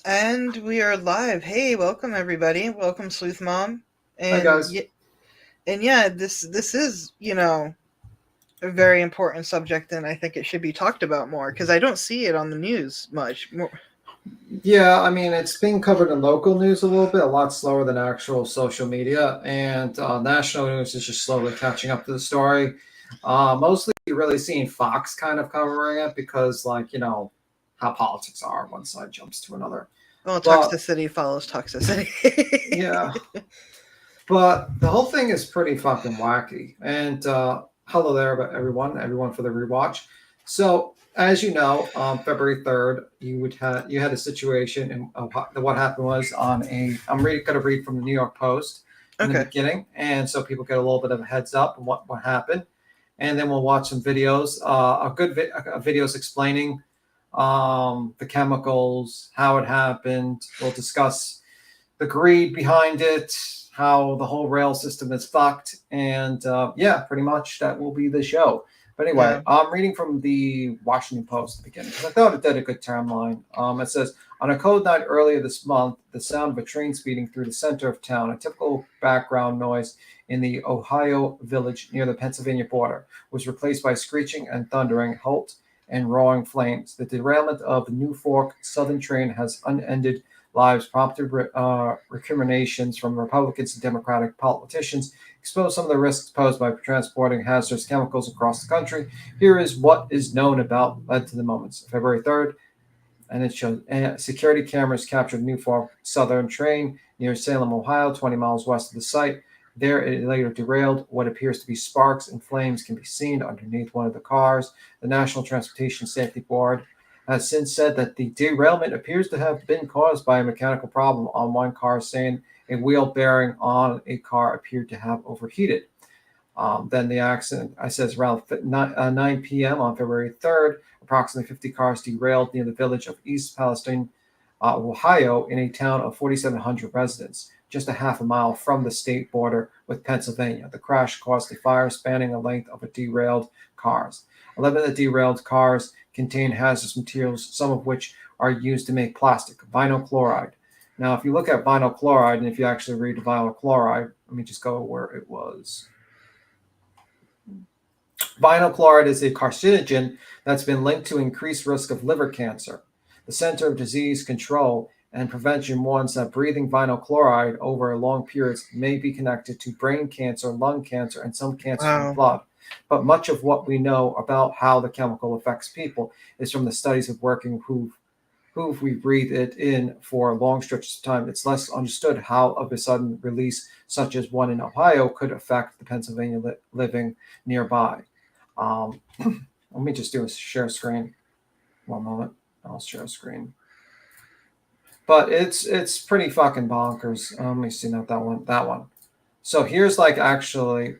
And we are live. Hey, welcome everybody. Welcome, Sleuth Mom. Hi And guys. yeah, this is a very important subject, and I think it should be talked about more because I don't see it on the news much. More. Yeah, I mean it's being covered in local news a little bit, a lot slower than actual social media, and national news is just slowly catching up to the story. Mostly, you're really seeing Fox kind of covering it because, like how politics are. One side jumps to another, Well, but toxicity follows toxicity. yeah, but the whole thing is pretty fucking wacky. And hello there, everyone for the rewatch. So, as you know, February 3rd, you had a situation, and what happened was on a. Going to read from the New York Post in the Okay. beginning, and so people get a little bit of a heads up on what happened, and then we'll watch some videos, videos explaining the chemicals, how it happened. We'll discuss the greed behind it, how the whole rail system is fucked, and yeah, pretty much that will be the show. But anyway, Yeah. I'm reading from the Washington Post at the beginning because I thought it did a good timeline. It says, on a cold night earlier this month, the sound of a train speeding through the center of town, a typical background noise in the Ohio village near the Pennsylvania border, was replaced by screeching and thundering, halt, and roaring flames. The derailment of the New Fork Southern train has unended lives, prompted recriminations from Republicans and Democratic politicians, exposed some of the risks posed by transporting hazardous chemicals across the country. Here is what is known about led to the moments. February 3rd, and it shows security cameras captured New Fork Southern train near Salem, Ohio, 20 miles west of the site. There, it later derailed. What appears to be sparks and flames can be seen underneath one of the cars. The National Transportation Safety Board has since said that the derailment appears to have been caused by a mechanical problem on one car, saying a wheel bearing on a car appeared to have overheated. Then the accident, I says around 9 p.m. on February 3rd, approximately 50 cars derailed near the village of East Palestine, Ohio, in a town of 4,700 residents, just a half a mile from the state border with Pennsylvania. The crash caused a fire spanning the length of the derailed cars. 11 of the derailed cars contain hazardous materials, some of which are used to make plastic, vinyl chloride. Now, if you look at vinyl chloride, and if you actually read vinyl chloride, let me just go where it was. Vinyl chloride is a carcinogen that's been linked to increased risk of liver cancer. The Center of Disease Control and Prevention warns that breathing vinyl chloride over long periods may be connected to brain cancer, lung cancer, and some cancers in the Wow. blood. But much of what we know about how the chemical affects people is from the studies of working who, if we breathe it in for long stretches of time, it's less understood how of a sudden release, such as one in Ohio, could affect the Pennsylvania living nearby. Let me just do a share screen. One moment, I'll share screen. But it's pretty fucking bonkers. Let me see, not that one, that one. So here's like actually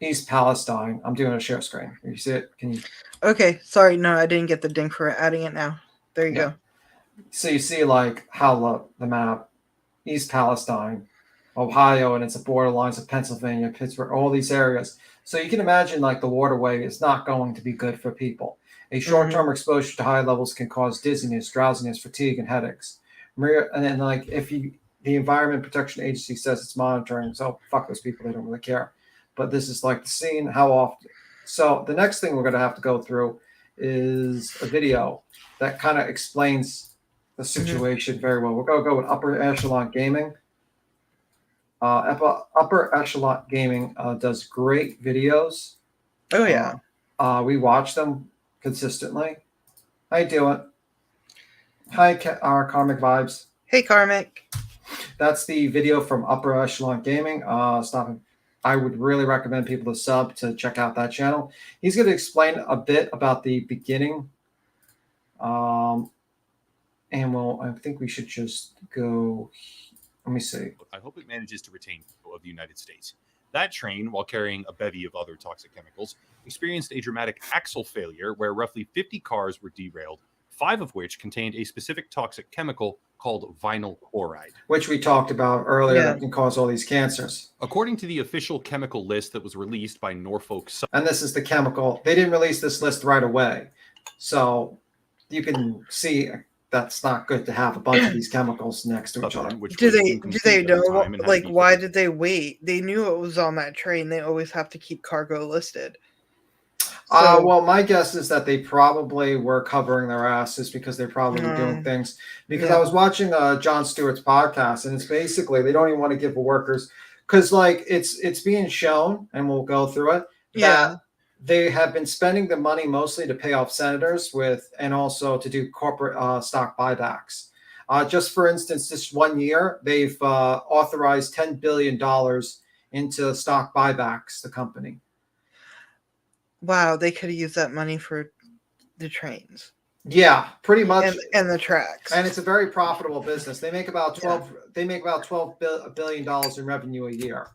East Palestine. I'm doing a share screen. You see it? Can you? Okay. Sorry. No, I didn't get the ding for adding it now. There you Yeah. go. So you see like how the map, East Palestine, Ohio, and it's the borderlines of Pennsylvania, Pittsburgh, all these areas. So you can imagine like the waterway is not going to be good for people. A Mm-hmm. short-term exposure to high levels can cause dizziness, drowsiness, fatigue, and headaches. And then like if you the Environment Protection Agency says it's monitoring, so fuck those people, they don't really care. But this is like the scene, how often. So the next thing we're going to have to go through is a video that kind of explains the Mm-hmm. situation very well. We're going to go with Upper Echelon Gaming. Upper Echelon Gaming does great videos. Oh Uh, yeah. we watch them consistently. How you doing? Hi, our Karmic Vibes. Hey, Karmic. That's the video from Upper Echelon Gaming. I would really recommend people to sub to check out that channel. He's going to explain a bit about the beginning. And I think we should just go. Let me see. I hope it manages to retain people of the United States. That train, while carrying a bevy of other toxic chemicals, experienced a dramatic axle failure where roughly 50 cars were derailed, 5 of which contained a specific toxic chemical called vinyl chloride, which we talked about earlier, Yeah. that can cause all these cancers. According to the official chemical list that was released by Norfolk And this is the chemical. They didn't release this list right away. So you can see that's not good to have a bunch of these chemicals next to each other. Which Do was they incomplete at know the time and had to like be why fixed. did they wait? They knew it was on that train. They always have to keep cargo listed. So Well, my guess is that they probably were covering their asses because they probably were doing things. Because I was watching Jon Stewart's podcast, and it's basically they don't even want to give the workers because like it's being shown, and we'll go through it that they have been spending the money mostly to pay off senators with, and also to do corporate stock buybacks. Just for instance, this 1 year they've authorized $10 billion into stock buybacks. The company. wow, they could have used that money for the trains. Yeah, pretty much, and the tracks. and it's a very profitable business. They make about 12. They make about $12 billion in revenue a year,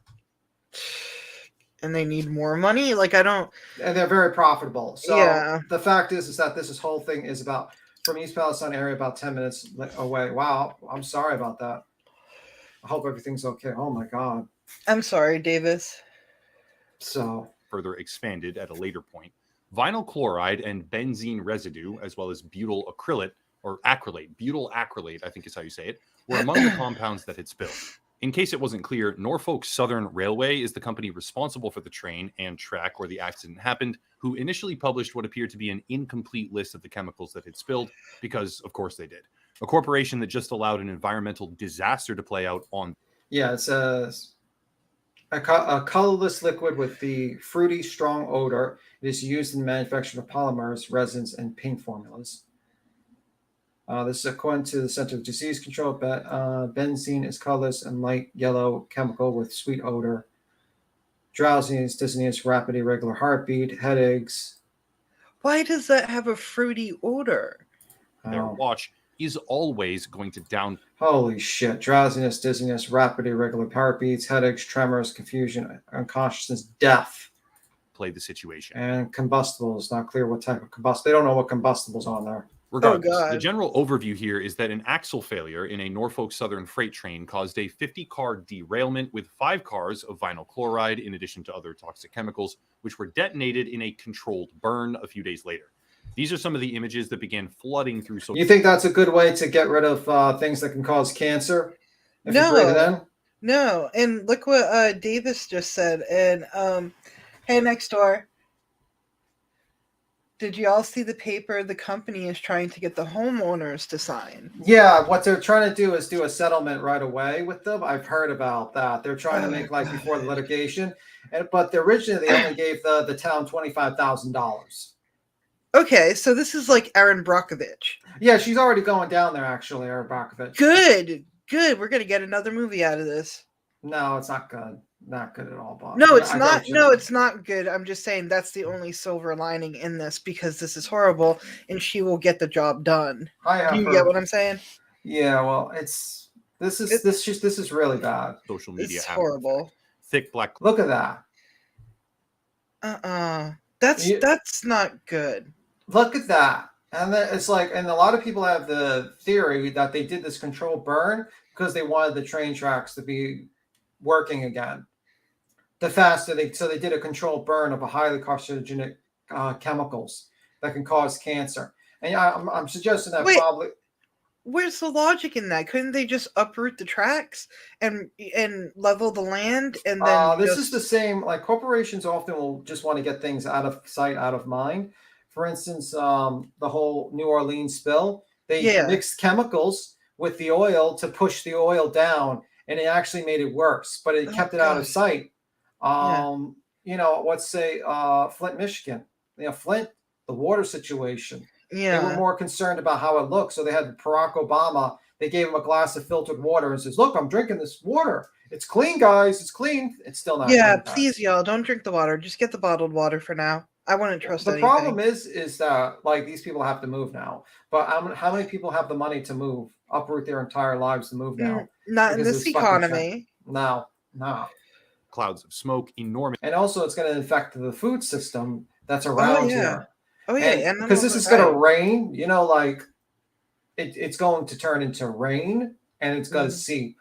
and they need more money. Like I don't. And they're very profitable. So the fact is that this whole thing is about from East Palestine area, about 10 minutes away. Wow, I'm sorry about that. I hope everything's okay. Oh my God. I'm sorry, Davis. So further expanded at a later point. Vinyl chloride and benzene residue, as well as butyl acrylate, I think is how you say it, were among the compounds that had spilled. In case it wasn't clear, Norfolk Southern Railway is the company responsible for the train and track where the accident happened, who initially published what appeared to be an incomplete list of the chemicals that had spilled, because, of course, they did. A corporation that just allowed an environmental disaster to play out on... Yeah, it says... A colorless liquid with the fruity, strong odor. It is used in the manufacture of polymers, resins, and paint formulas. This is according to the Center of Disease Control. Benzene is colorless and light yellow chemical with sweet odor. Drowsiness, dizziness, rapid irregular heartbeat, headaches. Why does that have a fruity odor? Their watch is always going to down. Holy shit. Drowsiness, dizziness, rapid irregular heartbeats, headaches, tremors, confusion, unconsciousness, death. Play the situation. And combustibles. Not clear what type of combustible. They don't know what combustibles on there. Regardless, the general overview here is that an axle failure in a Norfolk Southern freight train caused a 50-car derailment with 5 cars of vinyl chloride in addition to other toxic chemicals, which were detonated in a controlled burn a few days later. These are some of the images that began flooding through social... You think that's a good way to get rid of things that can cause cancer? If you breathe it in? No. And look what Davis just said. And hey, next door. Did you all see the paper the company is trying to get the homeowners to sign? Yeah, what they're trying to do is do a settlement right away with them. I've heard about that. They're trying to make like before the litigation. But originally they only gave the town $25,000. Okay, so this is like Erin Brockovich. Yeah, she's already going down there, actually, Erin Brockovich. Good. We're going to get another movie out of this. No, it's not good. Not good at all, Bob. No, it's not. No, it's not good. I'm just saying that's the only silver lining in this because this is horrible and she will get the job done. Do you get what I'm saying? Yeah, well, this is really bad. Social media. It's horrible. Thick black. Look at that. That's not good. Look at that. And then it's like, and a lot of people have the theory that they did this controlled burn because they wanted the train tracks to be working again. The faster so they did a controlled burn of a highly carcinogenic chemicals that can cause cancer. And I'm suggesting that probably. Where's the logic in that? Couldn't they just uproot the tracks and level the land and then? This is the same. Like corporations often will just want to get things out of sight, out of mind. For instance, the whole New Orleans spill. They mixed chemicals with the oil to push the oil down, and it actually made it worse. But it kept it out of sight. You know, let's say Flint, Michigan. You know, Flint, the water situation. Yeah. They were more concerned about how it looked. So they had Barack Obama. They gave him a glass of filtered water and says, "Look, I'm drinking this water. It's clean, guys. It's clean." It's still not. Yeah, clean, please, y'all, don't drink the water. Just get the bottled water for now. I wouldn't trust anything. The problem is that like these people have to move now. But how many people have the money to move, uproot their entire lives to move now? Not in this economy. No. Clouds of smoke, enormous. And also, it's going to affect the food system that's around here. Oh yeah, because this is going to rain. You know, like it's going to turn into rain, and it's going to seep.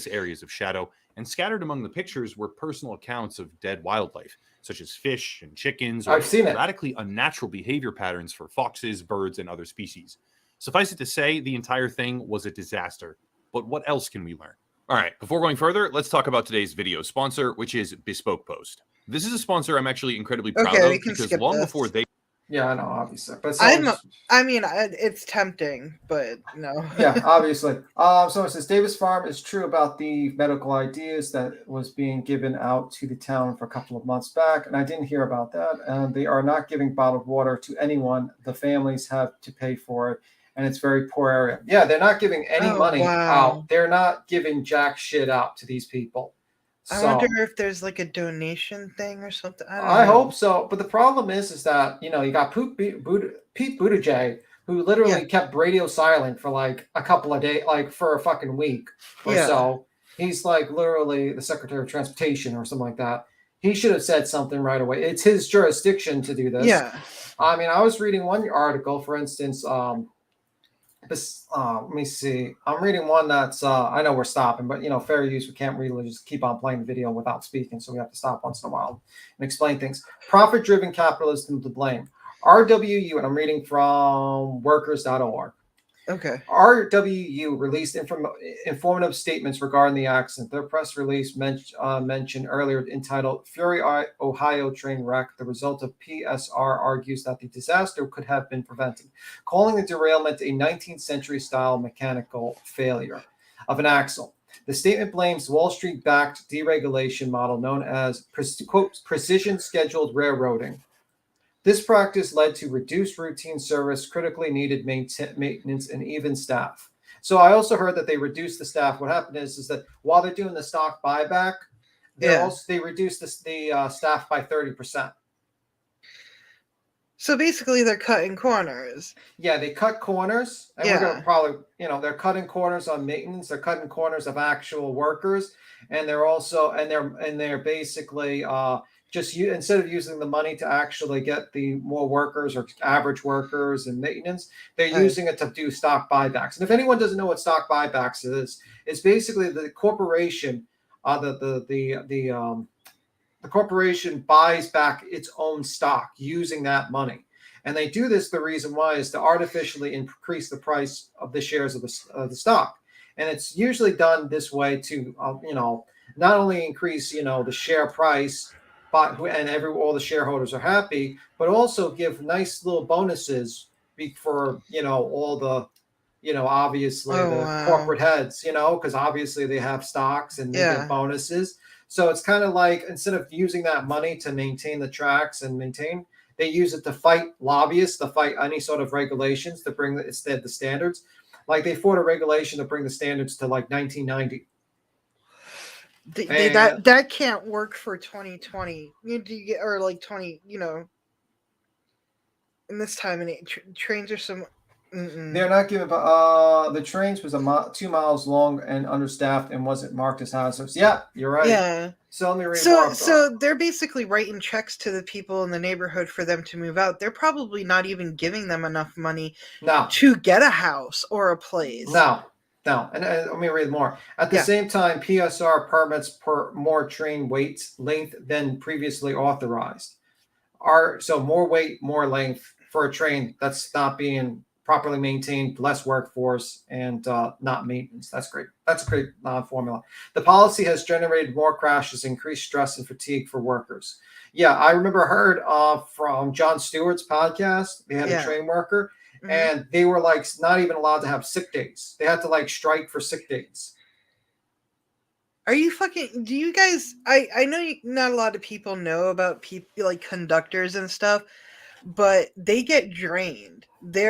Areas of shadow, and scattered among the pictures were personal accounts of dead wildlife, such as fish and chickens, or I've seen it. Radically unnatural behavior patterns for foxes, birds, and other species. Suffice it to say, the entire thing was a disaster. But what else can we learn? All right, before going further, let's talk about today's video sponsor, which is Bespoke Post. This is a sponsor I'm actually incredibly proud Okay, we of can because skip long this. before they Yeah, I know, obviously. But it's tempting, but no. yeah, obviously. So it says Davis Farm is true about the medical ideas that was being given out to the town for a couple of months back, and I didn't hear about that. And they are not giving bottled water to anyone. The families have to pay for it, and it's very poor area. Yeah, they're not giving any money out. They're not giving jack shit out to these people. I wonder if there's like a donation thing or something. I hope so. But the problem is that, you got Pete Buttigieg, who literally kept radio silent for like a couple of days, like for a fucking week or so. He's like literally the Secretary of Transportation or something like that. He should have said something right away. It's his jurisdiction to do this. Yeah. I mean, I was reading one article, for instance, let me see. I'm reading one that's I know we're stopping, but fair use. We can't really just keep on playing the video without speaking, so we have to stop once in a while and explain things. Profit-driven capitalism to blame. RWU, and I'm reading from workers.org. Okay. RWU released informative statements regarding the accident. Their press release mentioned earlier entitled Fury, Ohio train wreck. The result of PSR argues that the disaster could have been prevented, calling the derailment a 19th century style mechanical failure of an axle. The statement blames Wall Street-backed deregulation model known as, quote, precision scheduled railroading. This practice led to reduced routine service, critically needed maintenance, and even staff. So I also heard that they reduced the staff. What happened is that while they're doing the stock buyback, they reduced the staff by 30%. So basically, they're cutting corners. Yeah, they cut corners, and we're gonna probably, they're cutting corners on maintenance. They're cutting corners of actual workers, and they're basically just instead of using the money to actually get the more workers or average workers and maintenance, they're using it to do stock buybacks. And if anyone doesn't know what stock buybacks is, it's basically the corporation, the corporation buys back its own stock using that money. And they do this, the reason why is to artificially increase the price of the shares of the stock. And it's usually done this way to, not only increase, the share price, and all the shareholders are happy, but also give nice little bonuses for, all the, obviously corporate heads, because obviously they have stocks and they get bonuses. So it's kind of like, instead of using that money to maintain the tracks and they use it to fight lobbyists, to fight any sort of regulations, to bring the standards. Like they fought a regulation to bring the standards to like 1990. That can't work for 2020. Or like 20, in this time and trains are some. They're not giving. The trains was 2 miles long and understaffed and wasn't marked as hazardous. Yeah, you're right. Yeah. So let me read more. So they're basically writing checks to the people in the neighborhood for them to move out. They're probably not even giving them enough money to get a house or a place. No. And let me read more. At the same time, PSR permits per more train length than previously authorized. So more weight, more length for a train that's not being properly maintained, less workforce, and not maintenance. That's great. That's a great formula. The policy has generated more crashes, increased stress and fatigue for workers. Yeah, I heard from Jon Stewart's podcast. They had a train worker. Mm-hmm. And they were like not even allowed to have sick days. They had to like strike for sick days. Are you do you guys, I know not a lot of people know about people like conductors and stuff, but they get drained. They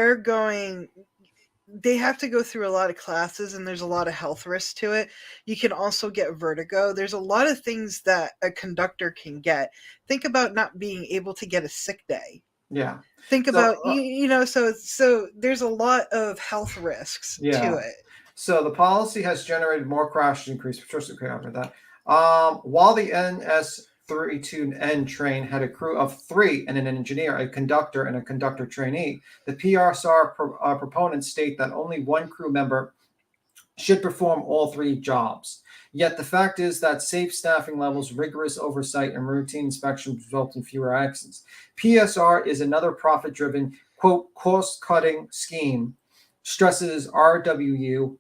have to go through a lot of classes and there's a lot of health risks to it. You can also get vertigo. There's a lot of things that a conductor can get. Think about not being able to get a sick day. Yeah. Think about, so there's a lot of health risks to it. So the policy has generated more crashes increase. That. While the NS32N train had a crew of 3 and an engineer, a conductor, and a conductor trainee, the PSR proponents state that only one crew member should perform all 3 jobs. Yet the fact is that safe staffing levels, rigorous oversight, and routine inspections result in fewer accidents. PSR is another profit-driven, quote, cost-cutting scheme stresses RWU.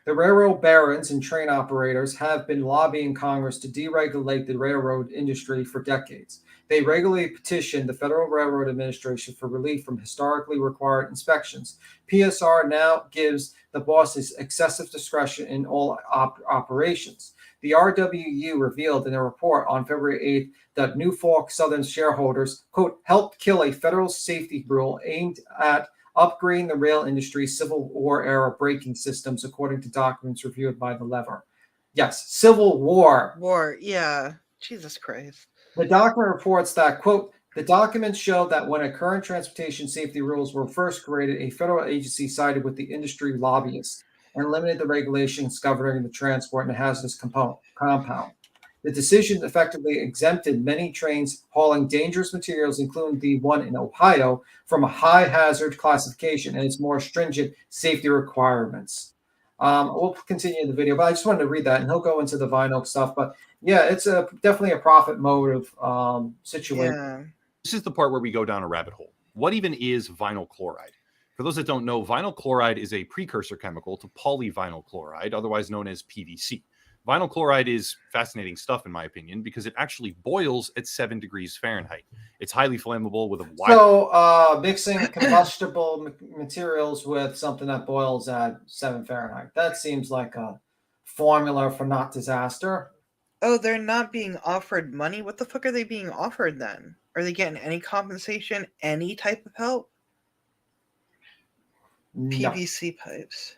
The railroad barons and train operators have been lobbying Congress to deregulate the railroad industry for decades. They regularly petitioned the Federal Railroad Administration for relief from historically required inspections. PSR now gives the bosses excessive discretion in all operations. The RWU revealed in a report on February 8th that Norfolk Southern shareholders, quote, helped kill a federal safety rule aimed at upgrading the rail industry's Civil War era braking systems, according to documents reviewed by the lever. Yes, Civil War. War, yeah. Jesus Christ. The document reports that, quote, the documents show that when current transportation safety rules were first created, a federal agency sided with the industry lobbyists and limited the regulations governing the transport and hazardous compound. The decision effectively exempted many trains hauling dangerous materials, including the one in Ohio, from a high hazard classification and its more stringent safety requirements. We'll continue the video, but I just wanted to read that, and he'll go into the vinyl stuff. But yeah, it's definitely a profit motive situation. Yeah. This is the part where we go down a rabbit hole. What even is vinyl chloride? For those that don't know, vinyl chloride is a precursor chemical to polyvinyl chloride, otherwise known as PVC. Vinyl chloride is fascinating stuff, in my opinion, because it actually boils at 7 degrees Fahrenheit. It's highly flammable with a wide... So mixing combustible materials with something that boils at 7 Fahrenheit. That seems like a formula for not disaster. Oh, they're not being offered money? What the fuck are they being offered then? Are they getting any compensation, any type of help? No. PVC pipes.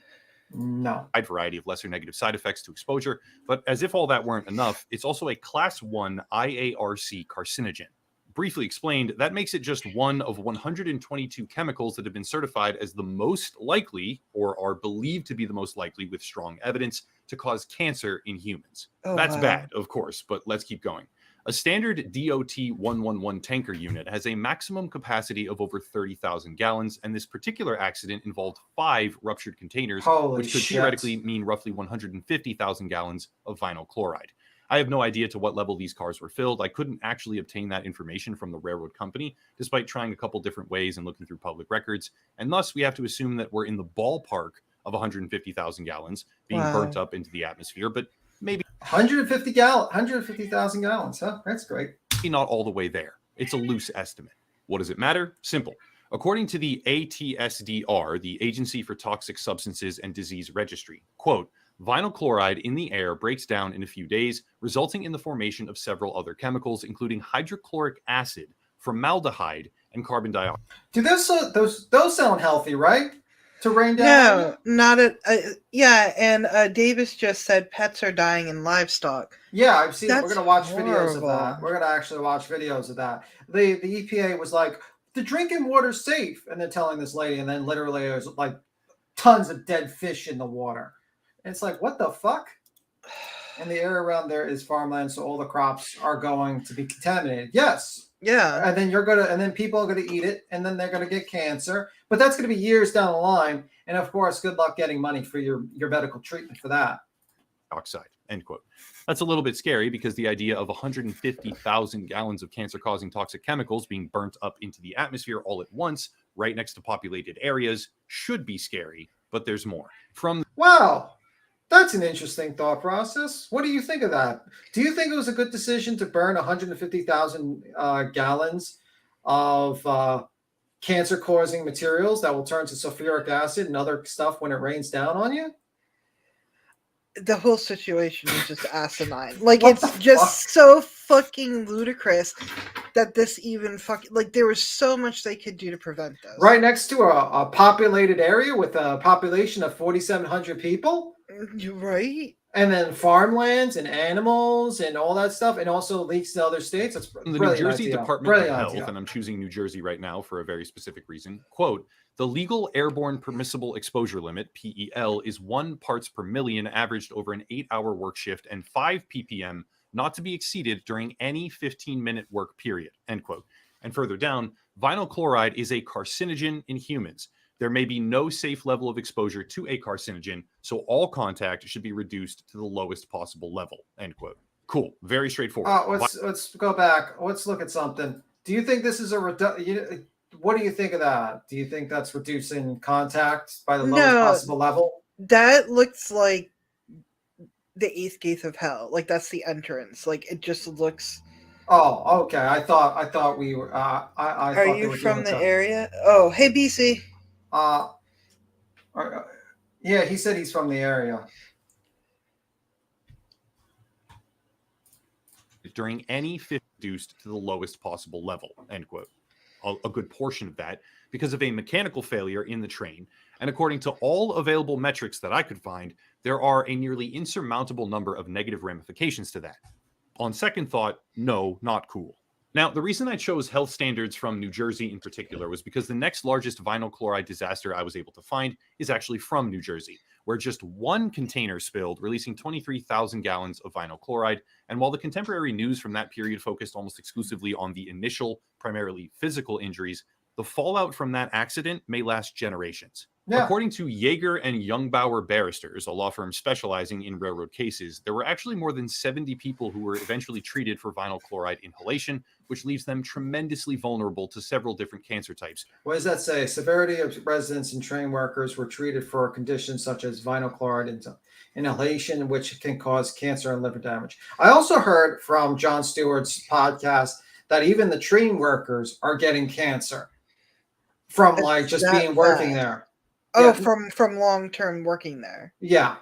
No. Wide variety of lesser negative side effects to exposure, but as if all that weren't enough, it's also a class 1 IARC carcinogen. Briefly explained, that makes it just one of 122 chemicals that have been certified as the most likely, or are believed to be the most likely with strong evidence, to cause cancer in humans. Oh, That's wow. bad, of course, but let's keep going. A standard DOT 111 tanker unit has a maximum capacity of over 30,000 gallons, and this particular accident involved 5 ruptured containers, which could theoretically mean roughly 150,000 gallons of vinyl chloride. I have no idea to what level these cars were filled. I couldn't actually obtain that information from the railroad company, despite trying a couple different ways and looking through public records, and thus we have to assume that we're in the ballpark of 150,000 gallons being burnt up into the atmosphere, but maybe 150,000 gallons, huh? That's great. not all the way there. It's a loose estimate. What does it matter? Simple. According to the ATSDR, the Agency for Toxic Substances and Disease Registry, quote, vinyl chloride in the air breaks down in a few days, resulting in the formation of several other chemicals, including hydrochloric acid, formaldehyde, and carbon dioxide. Do those sound healthy, right? To rain down? No, not at. Yeah, and Davis just said pets are dying in livestock. Yeah, I've seen. That's We're gonna watch videos of horrible. that. We're gonna actually watch videos of that. The EPA was like, the drinking water's safe, and they're telling this lady, and then literally there's like tons of dead fish in the water. And it's like, what the fuck? And the area around there is farmland, so all the crops are going to be contaminated. Yes. Yeah. And then people are gonna eat it, and then they're gonna get cancer. But that's gonna be years down the line. And of course, good luck getting money for your medical treatment for that. Oxide, end quote. That's a little bit scary because the idea of 150,000 gallons of cancer-causing toxic chemicals being burnt up into the atmosphere all at once, right next to populated areas, should be scary, but there's more. Wow, that's an interesting thought process. What do you think of that? Do you think it was a good decision to burn 150,000 gallons of cancer-causing materials that will turn to sulfuric acid and other stuff when it rains down on you? The whole situation is just asinine. Like, What it's the just fuck? so fucking ludicrous that this even fucking, like, there was so much they could do to prevent this. Right next to a populated area with a population of 4,700 people? You're right. And then farmlands and animals and all that stuff, and also leaks to other states. That's From the New brilliant Jersey idea. Department Brilliant of Health, idea. and I'm choosing New Jersey right now for a very specific reason, quote, the legal airborne permissible exposure limit, PEL, is 1 parts per million averaged over an 8-hour work shift and 5 ppm, not to be exceeded during any 15-minute work period, end quote. And further down, vinyl chloride is a carcinogen in humans. There may be no safe level of exposure to a carcinogen, so all contact should be reduced to the lowest possible level, end quote. Cool. Very straightforward. Let's go back. Let's look at something. Do you think this is what do you think of that? Do you think that's reducing contact by the lowest No. possible level? That looks like the eighth gate of hell. Like that's the entrance. Like it just looks. Oh, okay. I thought we were. I Are thought they you were from doing the something. area? Oh, hey BC. Uh, yeah, he said he's from the area. During any fifth reduced to the lowest possible level, end quote. A good portion of that because of a mechanical failure in the train. And according to all available metrics that I could find, there are a nearly insurmountable number of negative ramifications to that. On second thought, no, not cool. Now, the reason I chose health standards from New Jersey in particular was because the next largest vinyl chloride disaster I was able to find is actually from New Jersey, where just one container spilled, releasing 23,000 gallons of vinyl chloride. And while the contemporary news from that period focused almost exclusively on the initial, primarily physical injuries, the fallout from that accident may last generations. Yeah. According to Yeager and Youngbauer Barristers, a law firm specializing in railroad cases, there were actually more than 70 people who were eventually treated for vinyl chloride inhalation, which leaves them tremendously vulnerable to several different cancer types. What does that say? Severity of residents and train workers were treated for conditions such as vinyl chloride inhalation, which can cause cancer and liver damage. I also heard from Jon Stewart's podcast that even the train workers are getting cancer from like just being working there. Oh, yeah. from long-term working there. Yeah.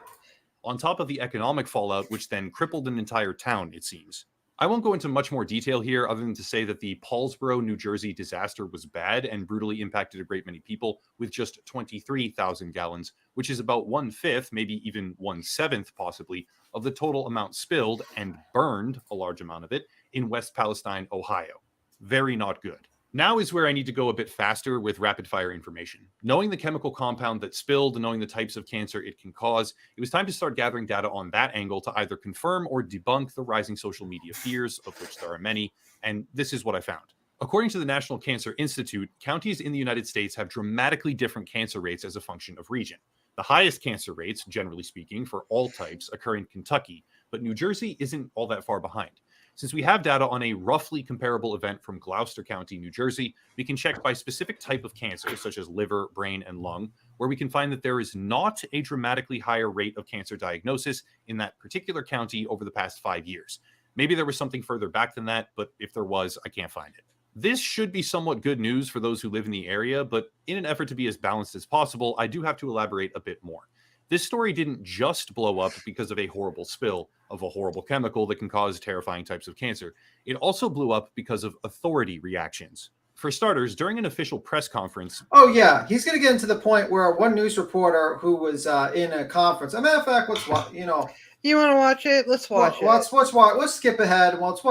On top of the economic fallout, which then crippled an entire town, it seems. I won't go into much more detail here other than to say that the Paulsboro, New Jersey disaster was bad and brutally impacted a great many people with just 23,000 gallons, which is about 1/5, maybe even 1/7 possibly, of the total amount spilled and burned, a large amount of it, in West Palestine, Ohio. Very not good. Now is where I need to go a bit faster with rapid fire information. Knowing the chemical compound that spilled and knowing the types of cancer it can cause, it was time to start gathering data on that angle to either confirm or debunk the rising social media fears, of which there are many, and this is what I found. According to the National Cancer Institute, counties in the United States have dramatically different cancer rates as a function of region. The highest cancer rates, generally speaking, for all types occur in Kentucky, but New Jersey isn't all that far behind. Since we have data on a roughly comparable event from Gloucester County, New Jersey, we can check by specific type of cancer, such as liver, brain, and lung, where we can find that there is not a dramatically higher rate of cancer diagnosis in that particular county over the past 5 years. Maybe there was something further back than that, but if there was, I can't find it. This should be somewhat good news for those who live in the area, but in an effort to be as balanced as possible, I do have to elaborate a bit more. This story didn't just blow up because of a horrible spill of a horrible chemical that can cause terrifying types of cancer. It also blew up because of authority reactions. For starters, during an official press conference... Oh, yeah. He's going to get into the point where one news reporter who was in a conference... As a matter of fact, let's watch, You want to watch it? Let's watch it. Let's skip ahead. Let's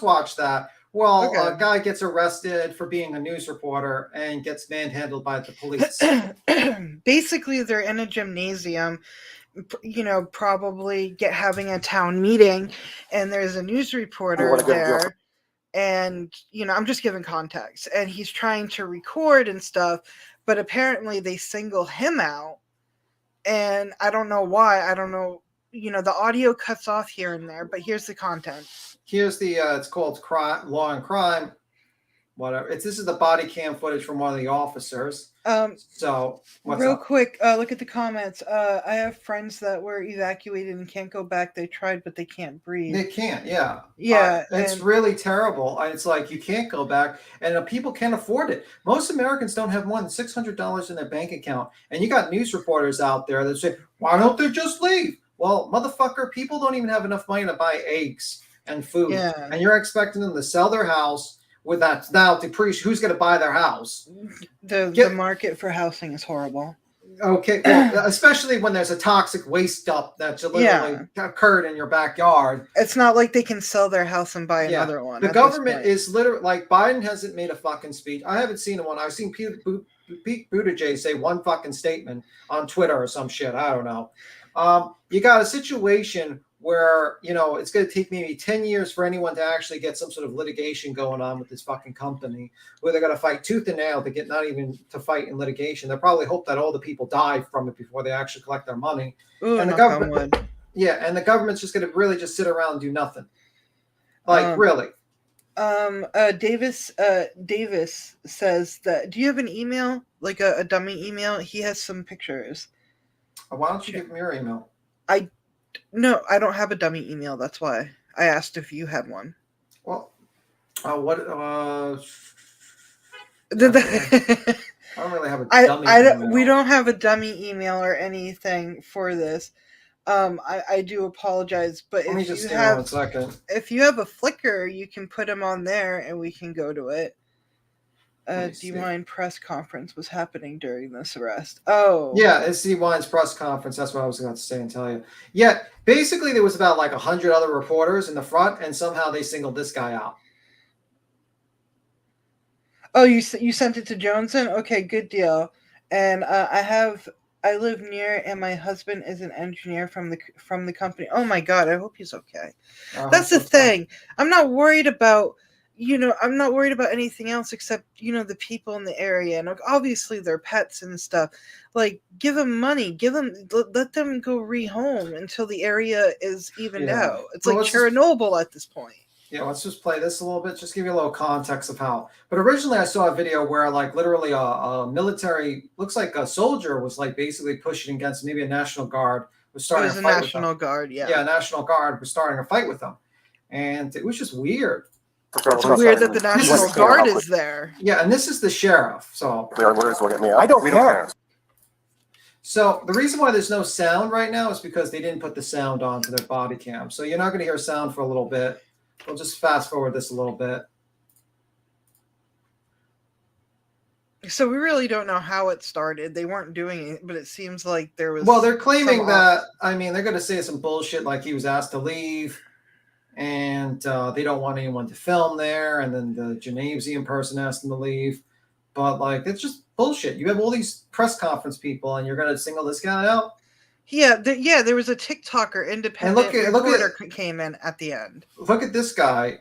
watch that. Well, okay. A guy gets arrested for being a news reporter and gets manhandled by the police. Basically, they're in a gymnasium, probably having a town meeting, and there's a news reporter there. And, I'm just giving context. And he's trying to record and stuff, but apparently they single him out. And I don't know why. I don't know. The audio cuts off here and there, but here's the content. Here's the, it's called Law and Crime, whatever. This is the body cam footage from one of the officers. So, real quick, look at the comments. I have friends that were evacuated and can't go back. They tried, but they can't breathe. They can't, yeah. Yeah. It's really terrible. It's like you can't go back, and people can't afford it. Most Americans don't have more than $600 in their bank account, and you got news reporters out there that say, why don't they just leave? Well, motherfucker, people don't even have enough money to buy eggs and food, and you're expecting them to sell their house with that now depreciation. Who's going to buy their house? The market for housing is horrible. Okay, well, especially when there's a toxic waste dump that literally occurred in your backyard. It's not like they can sell their house and buy another one. The government is literally like Biden hasn't made a fucking speech. I haven't seen one. I've seen Pete Buttigieg say one fucking statement on Twitter or some shit. I don't know. You got a situation where, it's going to take maybe 10 years for anyone to actually get some sort of litigation going on with this fucking company, where they're going to fight tooth and nail to get not even to fight in litigation. They'll probably hope that all the people die from it before they actually collect their money. Ooh, and the government, and the government's just going to really just sit around and do nothing. Like, really. Davis says that. Do you have an email, like a dummy email? He has some pictures. Why don't you give me your email? No, I don't have a dummy email. That's why I asked if you had one. Well, what? Did I don't really have a dummy email. We don't have a dummy email or anything for this. I do apologize, but Let me just stay on 1 second. If you have a Flickr, you can put them on there and we can go to it. D-Wine press conference was happening during this arrest. Oh. Yeah, it's D-Wine's press conference. That's what I was going to say and tell you. Yeah, basically there was about like 100 other reporters in the front, and somehow they singled this guy out. Oh, you sent it to Johnson? Okay, good deal. And I live near, and my husband is an engineer from the company. Oh my God, I hope he's okay. That's the thing. I'm not worried about, I'm not worried about anything else except, the people in the area. And obviously their pets and stuff. Like, give them money. Let them go rehome until the area is evened out. It's like Chernobyl at this point. Yeah, let's just play this a little bit. Just give you a little context of how. But originally, I saw a video where, like, literally a military, looks like a soldier was like basically pushing against maybe a National Guard was starting a fight with them. It was a National Guard, yeah. Yeah, National Guard was starting a fight with them, and it was just weird. It's weird that the National Guard is there. Yeah, and this is the sheriff. So I don't care. So the reason why there's no sound right now is because they didn't put the sound onto their body cam. So you're not going to hear sound for a little bit. We'll just fast forward this a little bit. So we really don't know how it started. They weren't doing it, but it seems like there was. Well, they're claiming that. I mean, they're going to say some bullshit like he was asked to leave, and they don't want anyone to film there. And then the Gymnasium person asked him to leave, but like it's just bullshit. You have all these press conference people, and you're going to single this guy out. Yeah, there was a TikToker, independent reporter came in at the end. Look at this guy.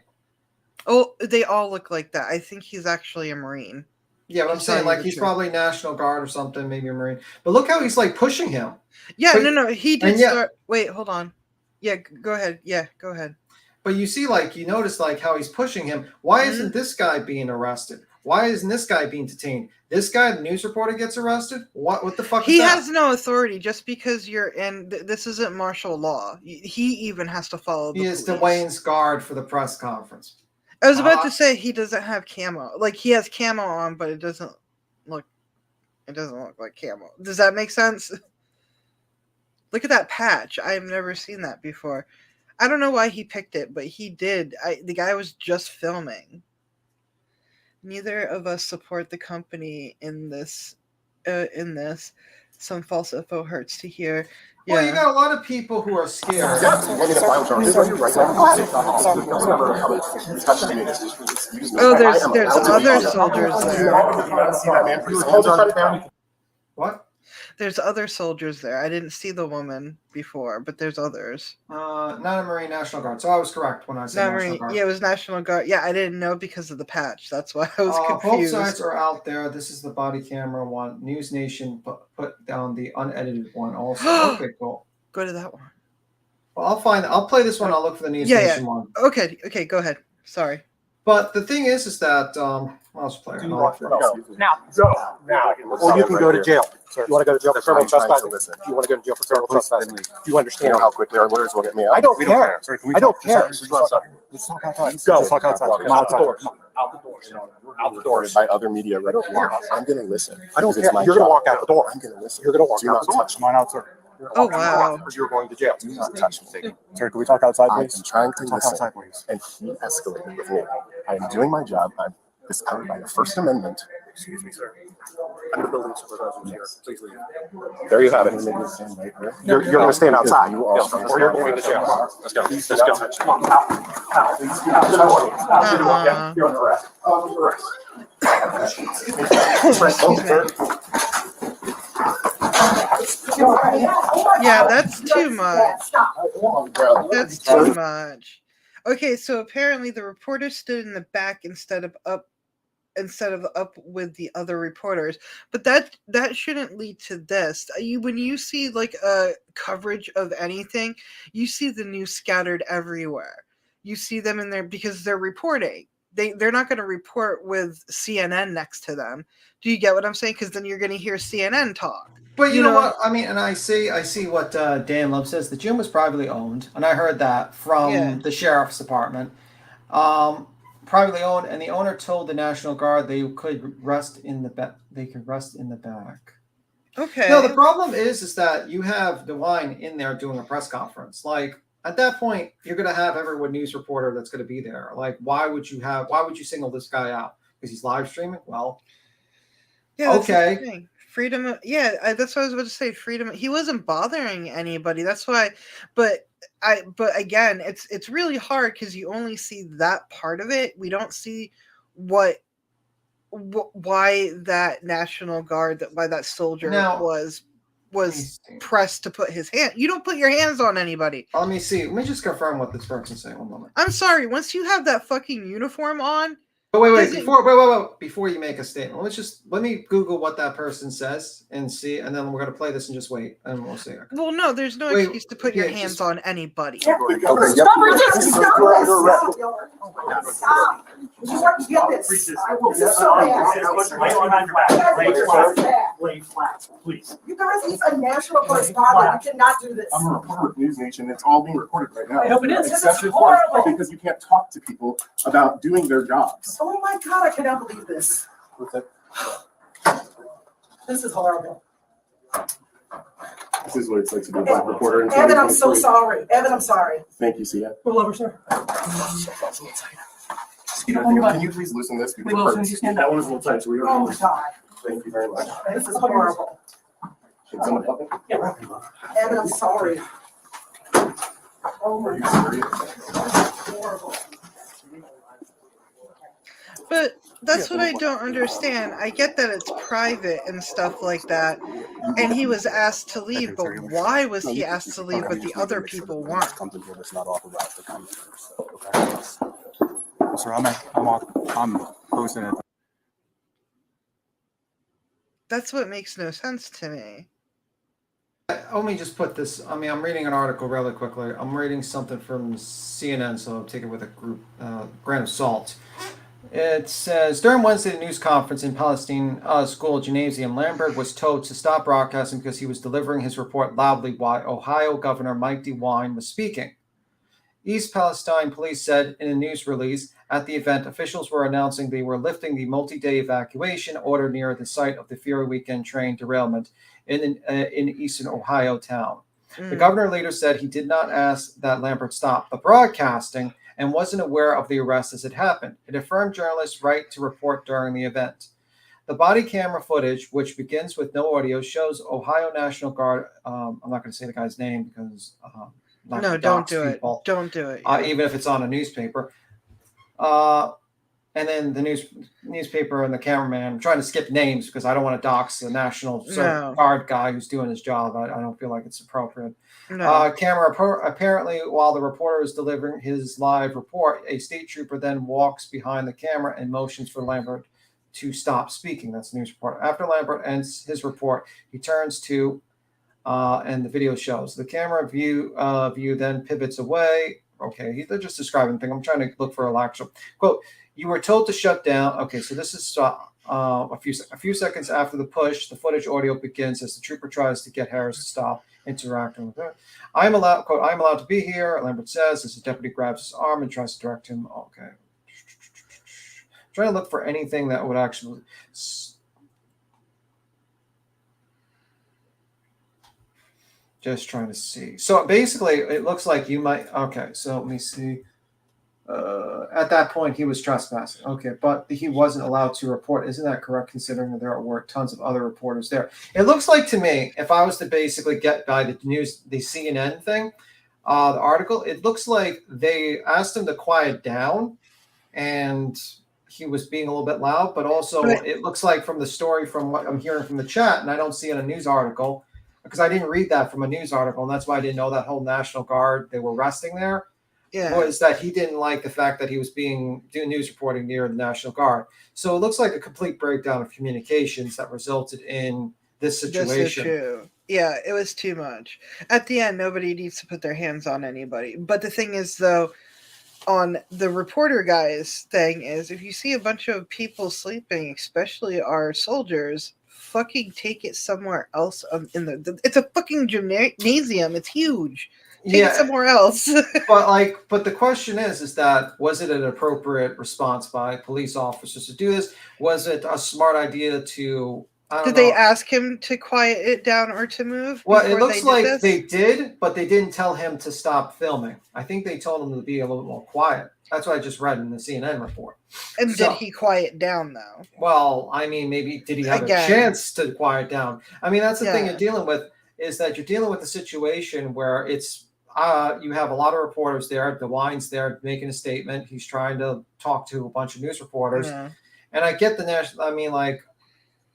Oh, they all look like that. I think he's actually a Marine. Yeah, but I'm saying, like, he's probably National Guard or something, maybe a Marine. But look how he's, like, pushing him. Yeah, no, he did start... Wait, hold on. Yeah, go ahead. Yeah, go ahead. But you see, like, you notice, like, how he's pushing him. Why isn't this guy being arrested? Why isn't this guy being detained? This guy, the news reporter, gets arrested? What the fuck is that? He has no authority just because you're in... This isn't martial law. He even has to follow the police. He is Dwayne's guard for the press conference. I was about to say he doesn't have camo. Like, he has camo on, but it doesn't look like camo. Does that make sense? Look at that patch. I've never seen that before. I don't know why he picked it, but he did. The guy was just filming. Neither of us support the company in this. Some false info hurts to hear. Yeah. Well, you got a lot of people who are scared. Oh, there's other soldiers there. What? There's other soldiers there. I didn't see the woman before, but there's others. Not a Marine, National Guard. So I was correct when I said National Guard. Yeah, it was National Guard. Yeah, I didn't know because of the patch. That's why I was confused. Both sides are out there. This is the body camera one. News Nation put down the unedited one also. Okay, cool. Go to that one. Well, I'll play this one. I'll look for the News Nation one. Okay, go ahead. Sorry. But the thing is that I'll just play it. Now. Or you can go to jail. You want to go to jail for criminal trespassing? You want to go to jail for criminal trespassing? You understand how quickly our lawyers will get me out? I don't care. I don't care. Let's talk outside. Go. Let's talk outside. Come out the door. Out the door. Out the door. By other media right here. I'm going to listen. I don't care. You're going to walk out the door. I'm going to listen. You're going to walk out the door. Touch mine out, sir. Oh, wow. Because you're going to jail. Do not touch me. Sir, can we talk outside, please? I'm trying to talk outside, please. And he escalated with me. I am doing my job. I'm discovered by the First Amendment. Excuse me, sir. I'm the building supervisor here. Please leave. There you have it. You're going to stand outside. Or you're going to jail. Let's go. Let's go. Come on. Out. You're under arrest. Yeah, that's too much. That's too much. Okay, so apparently the reporter stood in the back instead of up with the other reporters, but that shouldn't lead to this. When you see like a coverage of anything, you see the news scattered everywhere. You see them in there because they're reporting. they're not going to report with CNN next to them. Do you get what I'm saying? Because then you're going to hear CNN talk. But you know what? I mean, and I see what Dan Love says. The gym was privately owned, and I heard that from the sheriff's department. Privately owned, and the owner told the National Guard they could rest in the back. They could rest in the back. Okay. No, the problem is that you have DeWine in there doing a press conference. Like at that point, you're going to have everyone news reporter that's going to be there. Like, why would you single this guy out? Because he's live streaming? Well, yeah, okay. Freedom. Yeah, that's what I was about to say. Freedom. He wasn't bothering anybody. That's why. But again, it's really hard because you only see that part of it. We don't see why that National Guard, why that soldier was pressed to put his hand. You don't put your hands on anybody. Let me see. Let me just confirm what this person's saying. One moment. I'm sorry. Once you have that fucking uniform on. But wait. Before you make a statement, let me Google what that person says and see, and then we're gonna play this and just wait, and we'll see. Well, no, there's no excuse to put your hands on anybody. Stop resisting! Stop! You have to get this. This is so bad. Lay flat, please. You guys, he's a national correspondent. You cannot do this. I'm a reporter with News Nation. It's all being recorded right now. I hope it is. This is Except horrible. because you can't talk to people about doing their jobs. Oh my God, I cannot believe this. What's that? This is horrible. This is what it's like to be a black reporter. Evan, I'm so sorry. Evan, I'm sorry. Thank you, Sia. We'll love her, sir. Can you please loosen this? We will, as soon as you stand up. That one is a little tight, so we don't. Oh my God. Thank you very much. This is horrible. Should someone help me? Yeah. Evan, I'm sorry. Oh my God. Horrible. But that's what I don't understand. I get that it's private and stuff like that, and he was asked to leave, but why was he asked to leave but the other people weren't? Sir, I'm posting it. That's what makes no sense to me. Let me just put this. I mean, I'm reading an article really quickly. I'm reading something from CNN, so I'll take it with a grain of salt. It says, during Wednesday news conference in Palestine School Gymnasium, Lambert was told to stop broadcasting because he was delivering his report loudly while Ohio Governor Mike DeWine was speaking. East Palestine police said in a news release, at the event, officials were announcing they were lifting the multi-day evacuation order near the site of the Fury Weekend train derailment in eastern Ohio town. The governor later said he did not ask that Lambert stop the broadcasting and wasn't aware of the arrest as it happened. It affirmed journalists' right to report during the event. The body camera footage, which begins with no audio, shows Ohio National Guard. I'm not going to say the guy's name because no, don't do it. Don't do it. Even if it's on a newspaper. And then the newspaper and the cameraman. I'm trying to skip names because I don't want to dox the National Guard guy who's doing his job. I don't feel like it's appropriate. No. Camera apparently, while the reporter is delivering his live report, a state trooper then walks behind the camera and motions for Lambert to stop speaking. That's the news report. After Lambert ends his report, he turns to, and the video shows the camera view then pivots away. Okay, they're just describing the thing. I'm trying to look for a actual quote. You were told to shut down. Okay, so this is a few seconds after the push. The footage audio begins as the trooper tries to get Harris to stop interacting with her. I'm allowed to be here, Lambert says, as the deputy grabs his arm and tries to direct him. Okay. Trying to look for anything that would actually. Just trying to see. So basically, it looks like you might. Okay, so let me see. At that point, he was trespassing. Okay, but he wasn't allowed to report. Isn't that correct, considering that there were tons of other reporters there? It looks like to me, if I was to basically get by the CNN thing, the article, it looks like they asked him to quiet down, and he was being a little bit loud. But also, it looks like from the story, from what I'm hearing from the chat, and I don't see it in a news article, because I didn't read that from a news article, and that's why I didn't know that whole National Guard, they were resting there. Yeah. Was that he didn't like the fact that he was doing news reporting near the National Guard. So it looks like a complete breakdown of communications that resulted in this situation. Yeah, it was too much. At the end, nobody needs to put their hands on anybody. But the thing is, though, on the reporter guy's thing is, if you see a bunch of people sleeping, especially our soldiers, fucking take it somewhere else. It's a fucking gymnasium. It's huge. Take it somewhere else. but the question is that was it an appropriate response by police officers to do this? Was it a smart idea to? Did they ask him to quiet it down or to move? Well, it looks like they did, but they didn't tell him to stop filming. I think they told him to be a little more quiet. That's what I just read in the CNN report. And did he quiet down, though? Well, I mean, maybe did he have a chance to quiet down? I mean, that's the thing you're dealing with, is that you're dealing with a situation where it's you have a lot of reporters there. DeWine's there making a statement. He's trying to talk to a bunch of news reporters. Yeah. And I get the national, I mean, like,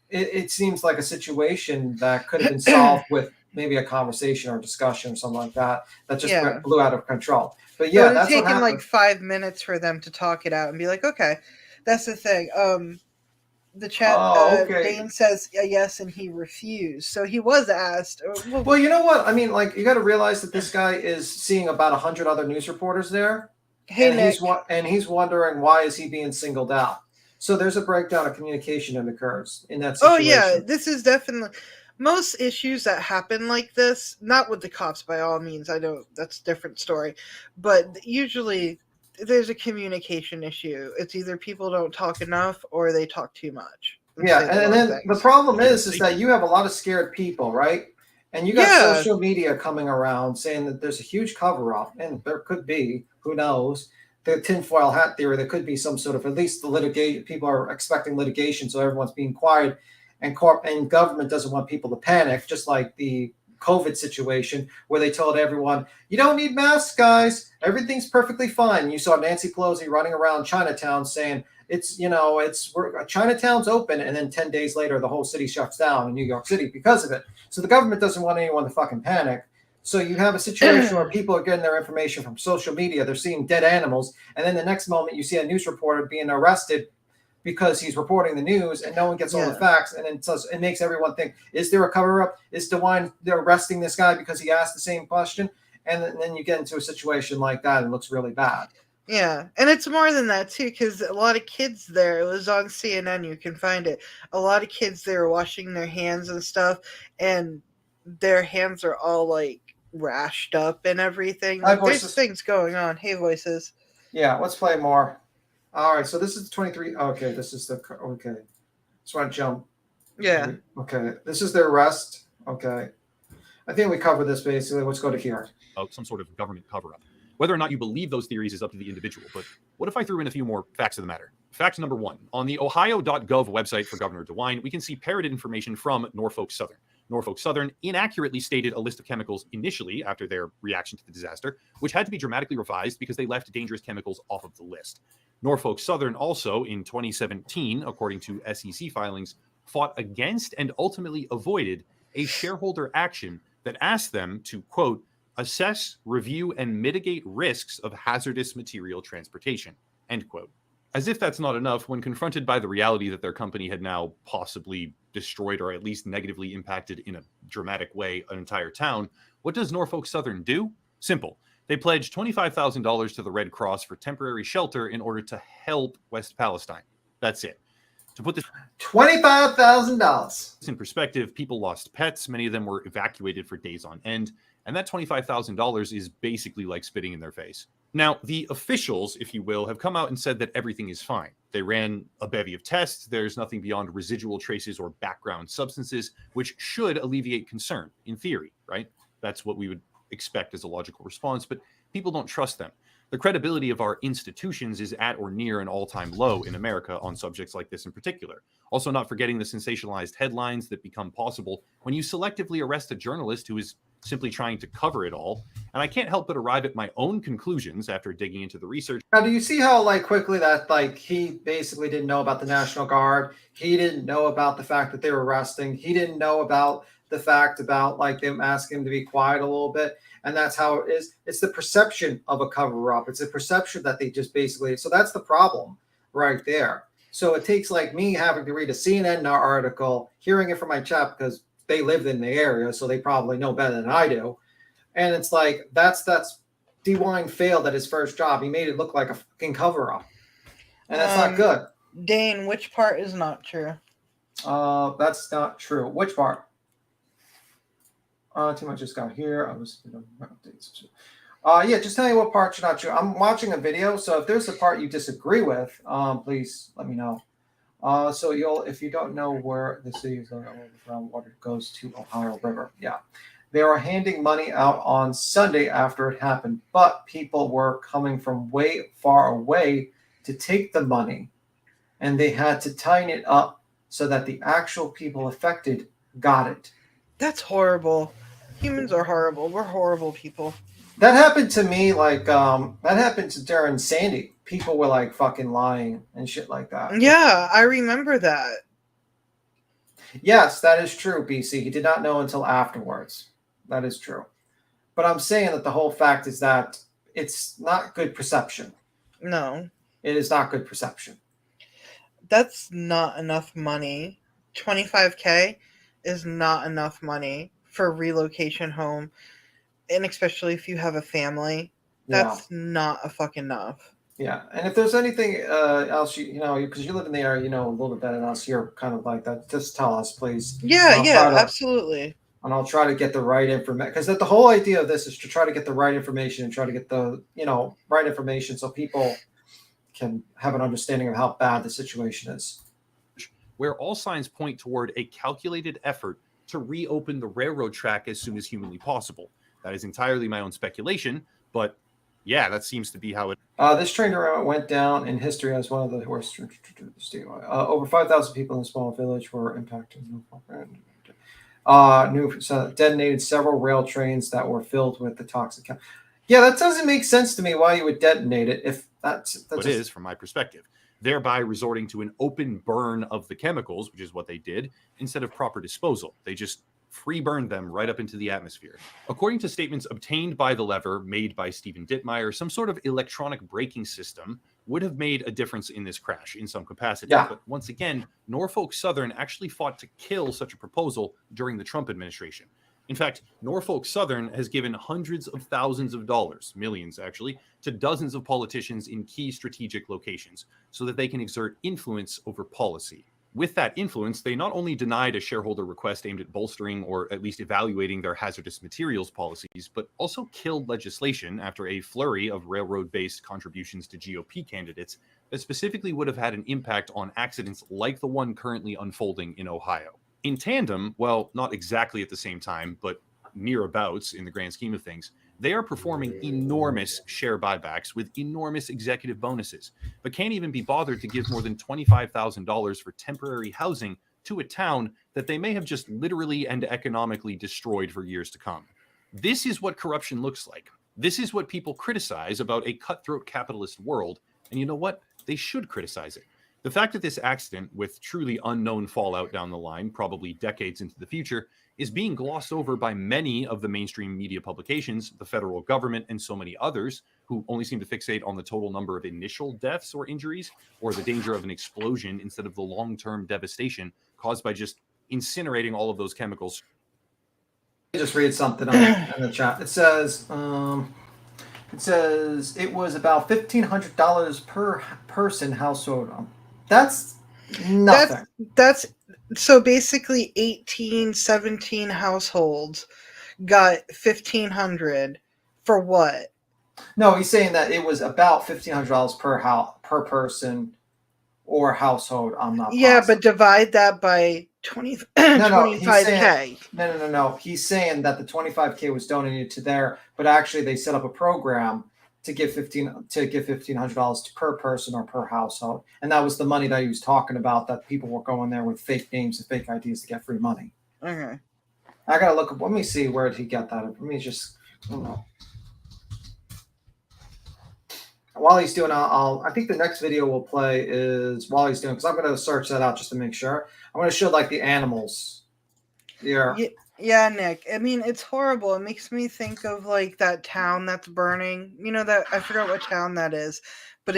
it seems like a situation that could have been solved with maybe a conversation or discussion or something like that just blew out of control. But yeah, that's what happened. Like 5 minutes for them to talk it out and be like, okay, that's the thing. The chat, Dane says yes, and he refused. So he was asked. Well, you know what? I mean, like, you got to realize that this guy is seeing about 100 other news reporters there. Hey, and he's wondering, why is he being singled out? So there's a breakdown of communication that occurs in that situation. Oh, yeah. This is definitely... Most issues that happen like this, not with the cops by all means, I know that's a different story, but usually there's a communication issue. It's either people don't talk enough or they talk too much. Yeah, and then the problem is that you have a lot of scared people, right? And you got social media coming around saying that there's a huge cover-up, and there could be, who knows, the tinfoil hat theory, there could be some sort of, at least the litigation, people are expecting litigation, so everyone's being quiet, and government doesn't want people to panic, just like the COVID situation where they told everyone, you don't need masks, guys, everything's perfectly fine. You saw Nancy Pelosi running around Chinatown saying, Chinatown's open, and then 10 days later, the whole city shuts down in New York City because of it. So the government doesn't want anyone to fucking panic. So you have a situation where people are getting their information from social media. They're seeing dead animals. And then the next moment you see a news reporter being arrested because he's reporting the news and no one gets all the facts. And it makes everyone think, is there a cover-up? Is DeWine arresting this guy because he asked the same question? And then you get into a situation like that and it looks really bad. Yeah, and it's more than that, too, because a lot of kids there, it was on CNN, you can find it, a lot of kids there washing their hands and stuff, and their hands are all, like, rashed up and everything. There's things going on. Hey, Voices. Yeah, let's play more. All right, so this is the 23. Okay, this is the. Okay. Just want to jump. Yeah. Okay, this is their arrest. Okay. I think we covered this basically. Let's go to here. Some sort of government cover-up. Whether or not you believe those theories is up to the individual, but what if I threw in a few more facts of the matter? Fact number one, on the ohio.gov website for Governor DeWine, we can see parroted information from Norfolk Southern. Norfolk Southern inaccurately stated a list of chemicals initially after their reaction to the disaster, which had to be dramatically revised because they left dangerous chemicals off of the list. Norfolk Southern also, in 2017, according to SEC filings, fought against and ultimately avoided a shareholder action that asked them to, quote, assess, review, and mitigate risks of hazardous material transportation, end quote. As if that's not enough, when confronted by the reality that their company had now possibly destroyed or at least negatively impacted in a dramatic way an entire town, what does Norfolk Southern do? Simple. They pledged $25,000 to the Red Cross for temporary shelter in order to help West Palestine. That's it. To put this $25,000 in perspective, people lost pets. Many of them were evacuated for days on end. And that $25,000 is basically like spitting in their face. Now, the officials, if you will, have come out and said that everything is fine. They ran a bevy of tests. There's nothing beyond residual traces or background substances, which should alleviate concern, in theory, right? That's what we would expect as a logical response, but people don't trust them. The credibility of our institutions is at or near an all-time low in America on subjects like this in particular. Also, not forgetting the sensationalized headlines that become possible when you selectively arrest a journalist who is simply trying to cover it all. And I can't help but arrive at my own conclusions after digging into the research. Now, do you see how, like, quickly that, like, he basically didn't know about the National Guard. He didn't know about the fact that they were arresting. He didn't know about the fact about, like, them asking him to be quiet a little bit. And that's how it is. It's the perception of a cover-up. It's a perception that they just basically, so that's the problem right there. So it takes, like, me having to read a CNN article, hearing it from my chat because they live in the area, so they probably know better than I do. And it's like, that's DeWine failed at his first job. He made it look like a fucking cover-up. And that's not good. Dane, which part is not true? That's not true. Which part? Too much just got here. I was updates. Yeah, just tell me what parts are not true. I'm watching a video, so if there's a part you disagree with, please let me know. So if you don't know where the city's groundwater goes to Ohio River, yeah. They were handing money out on Sunday after it happened, but people were coming from way far away to take the money, and they had to tighten it up so that the actual people affected got it. That's horrible. Humans are horrible. We're horrible people. That happened to me, that happened to during Sandy. People were like fucking lying and shit like that. Yeah, I remember that. Yes, that is true, BC. He did not know until afterwards. That is true. But I'm saying that the whole fact is that it's not good perception. No. It is not good perception. That's not enough money. $25K is not enough money for a relocation home. And especially if you have a family. That's not a fucking enough. Yeah. And if there's anything else, because you live in the area, a little bit better than us, you're kind of like that. Just tell us, please. Yeah, absolutely. And I'll try to get the right information, because the whole idea of this is to try to get the right information and try to get the right information so people can have an understanding of how bad the situation is. Where all signs point toward a calculated effort to reopen the railroad track as soon as humanly possible. That is entirely my own speculation, but yeah, that seems to be how it. This train derailment went down in history as one of the worst. Over 5,000 people in a small village were impacted. Detonated several rail trains that were filled with the toxic. Yeah, that doesn't make sense to me why you would detonate it if that's what it is from my perspective, thereby resorting to an open burn of the chemicals, which is what they did, instead of proper disposal. They just free burned them right up into the atmosphere. According to statements obtained by the lever made by Stephen Dittmeyer, some sort of electronic braking system would have made a difference in this crash in some capacity. Yeah. But once again, Norfolk Southern actually fought to kill such a proposal during the Trump administration. In fact, Norfolk Southern has given hundreds of thousands of dollars, millions actually, to dozens of politicians in key strategic locations so that they can exert influence over policy. With that influence, they not only denied a shareholder request aimed at bolstering or at least evaluating their hazardous materials policies, but also killed legislation after a flurry of railroad-based contributions to GOP candidates that specifically would have had an impact on accidents like the one currently unfolding in Ohio. In tandem, well, not exactly at the same time, but nearabouts in the grand scheme of things, they are performing enormous share buybacks with enormous executive bonuses, but can't even be bothered to give more than $25,000 for temporary housing to a town that they may have just literally and economically destroyed for years to come. This is what corruption looks like. This is what people criticize about a cutthroat capitalist world, and you know what? They should criticize it. The fact that this accident, with truly unknown fallout down the line, probably decades into the future, is being glossed over by many of the mainstream media publications, the federal government, and so many others who only seem to fixate on the total number of initial deaths or injuries or the danger of an explosion instead of the long-term devastation caused by just incinerating all of those chemicals. Let me just read something in the chat. It says it was about $1,500 per person household. That's nothing. That's so basically 18, 17 households got $1,500 for what? No, he's saying that it was about $1,500 per person or household. I'm not. Yeah, positive. but divide that by 25K. No. He's saying that the 25K was donated to there, but actually they set up a program to give $1,500 per person or per household, and that was the money that he was talking about. That people were going there with fake names and fake IDs to get free money. Okay. I gotta look up. Let me see where did he get that. Let me just. I don't know. While he's doing, I think the next video we'll play is while he's doing, because I'm gonna search that out just to make sure. I'm gonna show like the animals. Yeah, Nick. I mean, it's horrible. It makes me think of like that town that's burning. You know that I forgot what town that is, but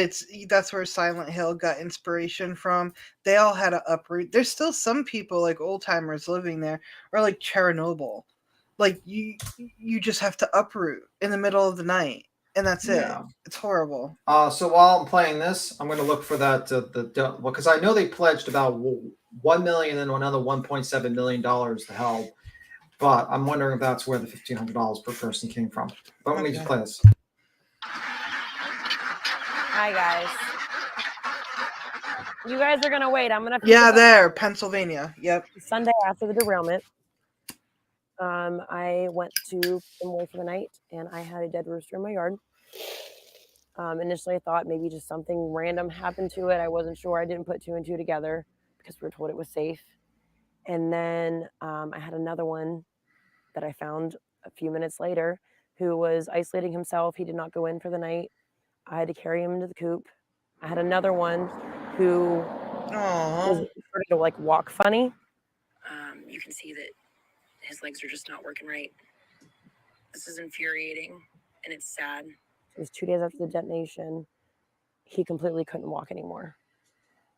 that's where Silent Hill got inspiration from. They all had to uproot. There's still some people like old timers living there, or like Chernobyl. Like you just have to uproot in the middle of the night, and that's Yeah. it. It's horrible. So while I'm playing this, I'm going to look for that because I know they pledged about $1 million and another $1.7 million to help, but I'm wondering if that's where the $1,500 per person came from. But let me just play this. Hi guys. You guys are gonna wait. I'm gonna. Yeah, there, Pennsylvania. Yep. Sunday after the derailment, I went to put away for the night, and I had a dead rooster in my yard. Initially, I thought maybe just something random happened to it. I wasn't sure. I didn't put 2 and 2 together because we were told it was safe. And then I had another one that I found a few minutes later who was isolating himself. He did not go in for the night. I had to carry him into the coop. I had another one who was starting to like walk funny. You can see that his legs are just not working right. This is infuriating and it's sad. It was 2 days after the detonation. He completely couldn't walk anymore.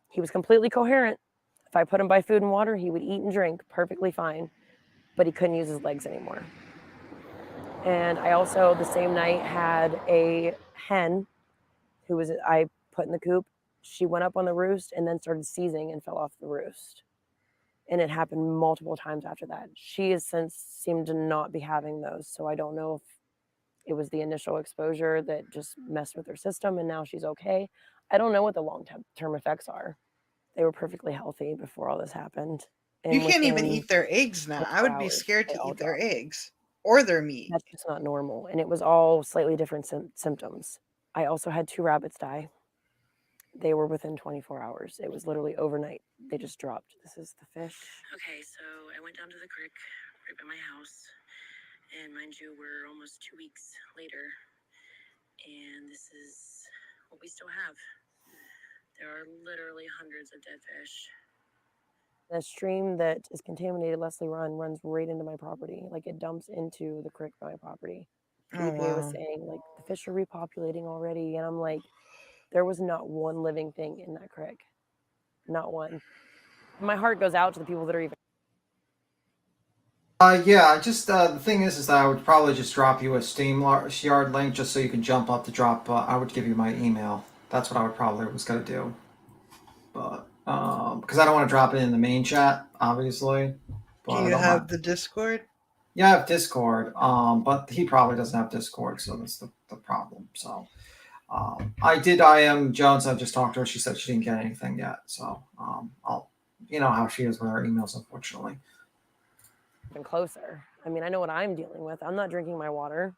He was completely coherent. If I put him by food and water, he would eat and drink perfectly fine, but he couldn't use his legs anymore. And I also, the same night, had a hen who I put in the coop. She went up on the roost and then started seizing and fell off the roost. And it happened multiple times after that. She has since seemed to not be having those. So I don't know if it was the initial exposure that just messed with her system and now she's okay. I don't know what the long-term effects are. They were perfectly healthy before all this happened. And you can't even eat their eggs now. I would be scared to eat their eggs or their meat. That's just not normal. And it was all slightly different symptoms. I also had 2 rabbits die. They were within 24 hours. It was literally overnight. They just dropped. This is the fish. Okay, so I went down to the creek right by my house. And mind you, we're almost 2 weeks later. And this is what we still have. There are literally hundreds of dead fish. The stream that is contaminated, Leslie Run, runs right into my property. Like it dumps into the creek by my property. The EPA was saying, like, the fish are repopulating already. And I'm like, there was not one living thing in that creek. Not one. My heart goes out to the people that are even. Yeah, just the thing is that I would probably just drop you a Steam yard link just so you can jump up to drop. I would give you my email. That's what I would probably was gonna do. But because I don't want to drop it in the main chat, obviously. But Do you have the Discord? Yeah, I have Discord. But he probably doesn't have Discord, so that's the problem. So I did IM Jones. I just talked to her. She said she didn't get anything yet. So I'll, you know how she is with her emails, unfortunately. Even closer. I mean, I know what I'm dealing with. I'm not drinking my water.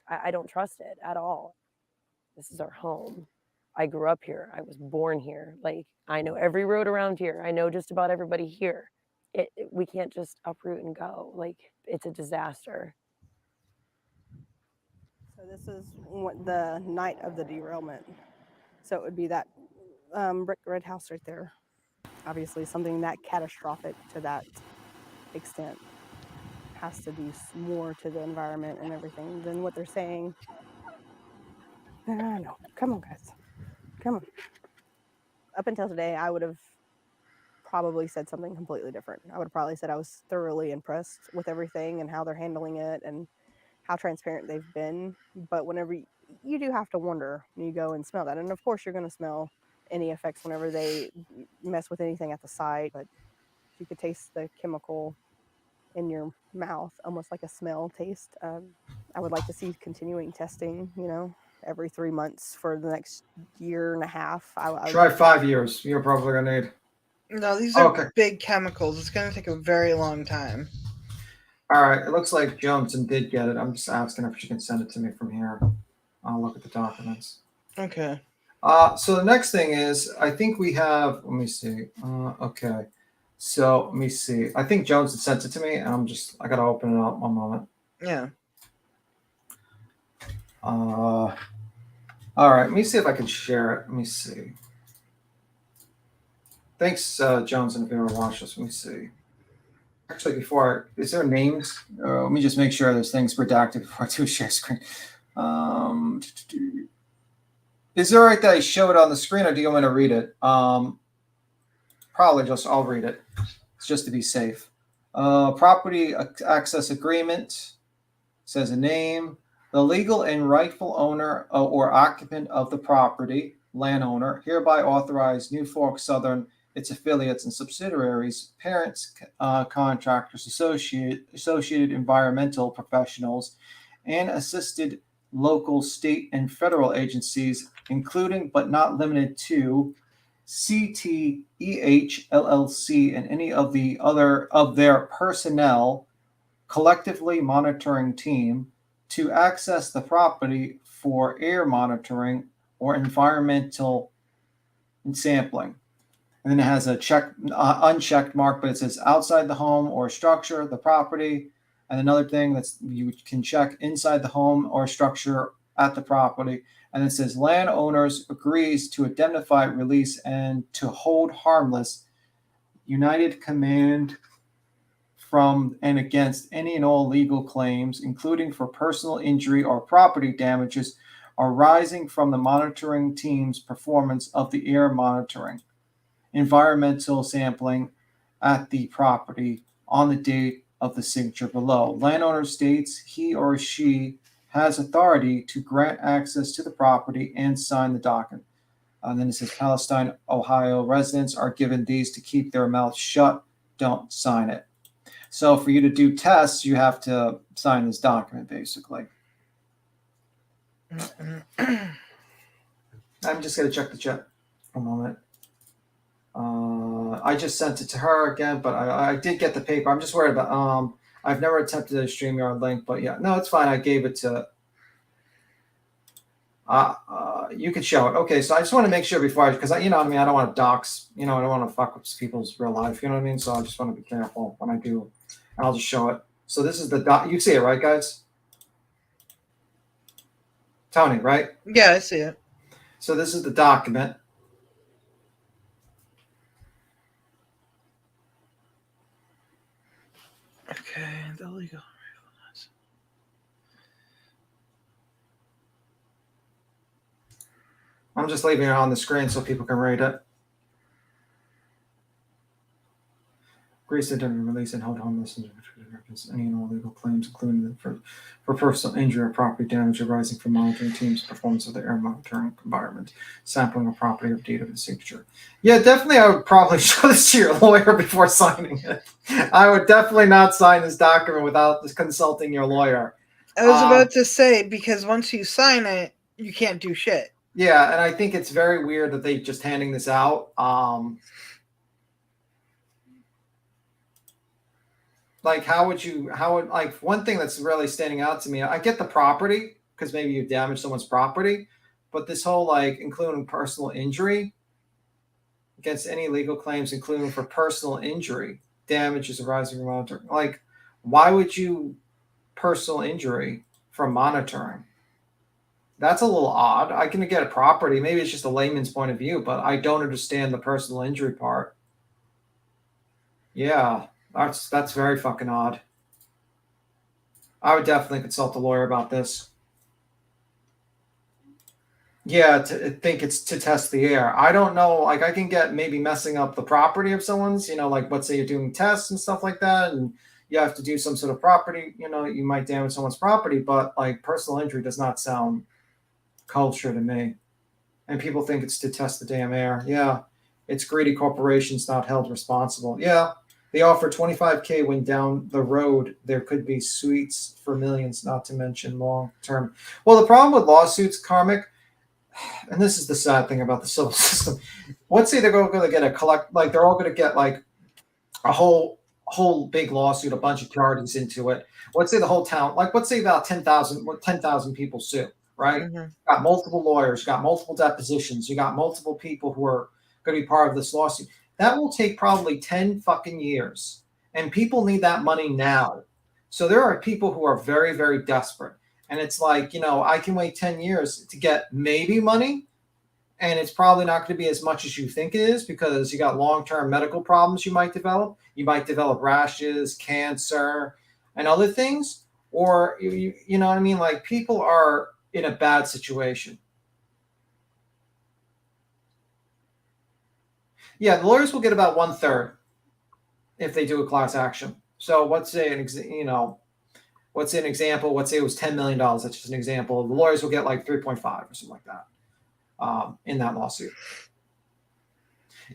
I don't trust it at all. This is our home. I grew up here. I was born here. Like, I know every road around here. I know just about everybody here. We can't just uproot and go. Like, it's a disaster. So this is the night of the derailment. So it would be that brick red house right there. Obviously, something that catastrophic to that extent has to do more to the environment and everything than what they're saying. No. Come on, guys. Come on. Up until today, I would have probably said something completely different. I would have probably said I was thoroughly impressed with everything and how they're handling it and how transparent they've been. But whenever you do have to wonder when you go and smell that. And of course, you're going to smell any effects whenever they mess with anything at the site. But you could taste the chemical in your mouth, almost like a smell taste. I would like to see continuing testing, every 3 months for the next year and a half. Try 5 years. You're probably going to need. No, these are big chemicals. It's going to take a very long time. All right. It looks like Johnson did get it. I'm just asking if she can send it to me from here. I'll look at the documents. Okay. So the next thing is, I think we have, let me see. Okay. So let me see. I think Jones had sent it to me, and I got to open it up one moment. Yeah. All right. Let me see if I can share it. Let me see. Thanks, Jones, and if you ever watch this, let me see. Actually, is there names? Let me just make sure there's things redacted before I do share screen. Is it all right that I show it on the screen, or do you want me to read it? Probably I'll read it. It's just to be safe. Property access agreement says a name. The legal and rightful owner or occupant of the property, landowner, hereby authorize New Fork Southern, its affiliates and subsidiaries, parents, contractors, associated environmental professionals, and assisted local, state, and federal agencies, including but not limited to CTEH LLC and any of the other of their personnel, collectively monitoring team, to access the property for air monitoring or environmental sampling. And then it has a unchecked mark, but it says outside the home or structure, the property. And another thing that's you can check inside the home or structure at the property. And it says landowners agrees to indemnify, release, and to hold harmless United Command from and against any and all legal claims, including for personal injury or property damages arising from the monitoring team's performance of the air monitoring, environmental sampling at the property on the date of the signature below. Landowner states he or she has authority to grant access to the property and sign the document. And then it says Palestine, Ohio residents are given these to keep their mouths shut. Don't sign it. So for you to do tests, you have to sign this document, basically. I'm just going to check the chat for a moment. I just sent it to her again, but I did get the paper. I'm just worried about, I've never attempted a StreamYard link, but yeah, no, it's fine. I gave it to, you could show it. Okay, so I just want to make sure before because you know what I mean, I don't want to dox, I don't want to fuck with people's real life, you know what I mean? So I just want to be careful when I do, and I'll just show it. So this is the doc. You see it, right, guys? Tony, right? Yeah, I see it. So this is the document. Okay, the legal. I'm just leaving it on the screen so people can read it. Agrees to release and hold harmless any and all legal claims, including for personal injury or property damage arising from monitoring teams' performance of the air monitoring environment, sampling of property or date of the signature. Yeah, definitely I would probably show this to your lawyer before signing it. I would definitely not sign this document without consulting your lawyer. I was about to say, because once you sign it, you can't do shit. Yeah, and I think it's very weird that they just handing this out. Like, like, one thing that's really standing out to me, I get the property, because maybe you damaged someone's property, but this whole, like, including personal injury against any legal claims, including for personal injury, damages arising from monitoring. Like, why would you personal injury from monitoring? That's a little odd. I can get a property. Maybe it's just a layman's point of view, but I don't understand the personal injury part. Yeah. That's very fucking odd. I would definitely consult a lawyer about this. Yeah, I think it's to test the air. I don't know. Like, I can get maybe messing up the property of someone's, like, let's say you're doing tests and stuff like that, and you have to do some sort of property, you might damage someone's property, but, like, personal injury does not sound kosher to me. And people think it's to test the damn air. Yeah. It's greedy corporations not held responsible. Yeah. They offer $25K when down the road there could be suites for millions, not to mention long term. Well, the problem with lawsuits, Karmic, and this is the sad thing about the civil system. Let's say they're going to get they're all going to get like a whole big lawsuit, a bunch of parties into it. Let's say the whole town, like let's say about 10,000 people sue, right? Mm-hmm. Got multiple lawyers, got multiple depositions, you got multiple people who are going to be part of this lawsuit. That will take probably 10 fucking years. And people need that money now. So there are people who are very, very desperate. And it's like, I can wait 10 years to get maybe money. And it's probably not going to be as much as you think it is because you got long-term medical problems you might develop. You might develop rashes, cancer, and other things. Or, you know what I mean? Like, people are in a bad situation. Yeah, the lawyers will get about 1/3 if they do a class action. So let's say let's what's an example? Let's say it was $10 million. That's just an example. The lawyers will get like 3.5 or something like that in that lawsuit.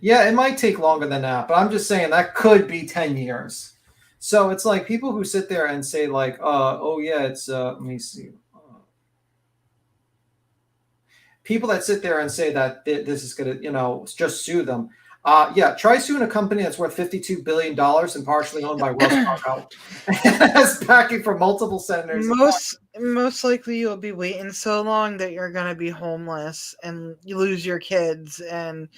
Yeah, it might take longer than that, but I'm just saying that could be 10 years. So it's like people who sit there and say like, oh yeah, it's, let me see. People that sit there and say that this is going to, just sue them. Yeah, try suing a company that's worth $52 billion and partially owned by Wells Fargo. Has backing from multiple senators. Most likely you'll be waiting so long that you're going to be homeless and you lose your kids and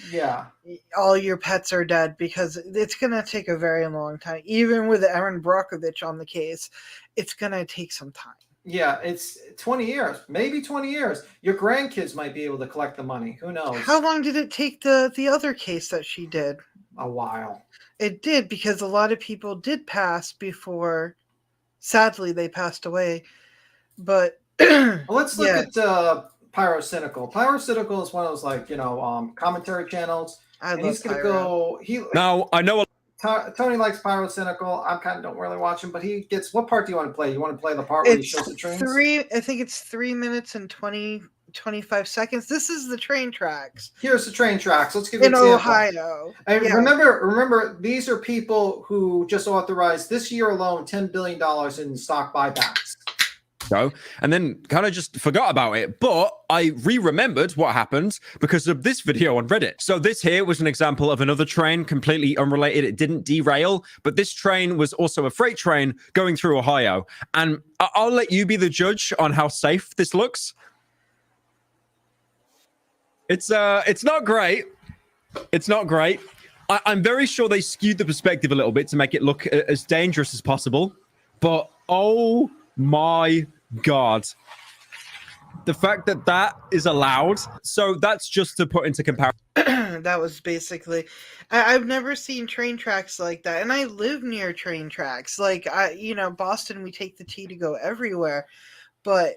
all your pets are dead, because it's going to take a very long time. Even with Aaron Brockovich on the case, it's going to take some time. Yeah, it's 20 years, maybe 20 years. Your grandkids might be able to collect the money. Who knows? How long did it take the other case that she did? A while. It did, because a lot of people did pass before. Sadly, they passed away. But well, let's look at Pyrocynical. Pyrocynical is one of those commentary channels. He's gonna go. Now I know. Tony likes Pyrocynical. I kind of don't really watch him, but he gets. What part do you want to play? You want to play the part where he shows the trains? I think it's 3 minutes and 25 seconds. This is the train tracks. Here's the train tracks. Let's give you an example. Ohio. And remember, these are people who just authorized this year alone $10 billion in stock buybacks. And then kind of just forgot about it, but I remembered what happened because of this video on Reddit. So this here was an example of another train, completely unrelated. It didn't derail, but this train was also a freight train going through Ohio. And I'll let you be the judge on how safe this looks. It's not great. It's not great. I'm very sure they skewed the perspective a little bit to make it look as dangerous as possible, but oh my God, the fact that is allowed. So that's just to put into comparison. That was basically, I've never seen train tracks like that, and I live near train tracks. Like Boston, we take the T to go everywhere, but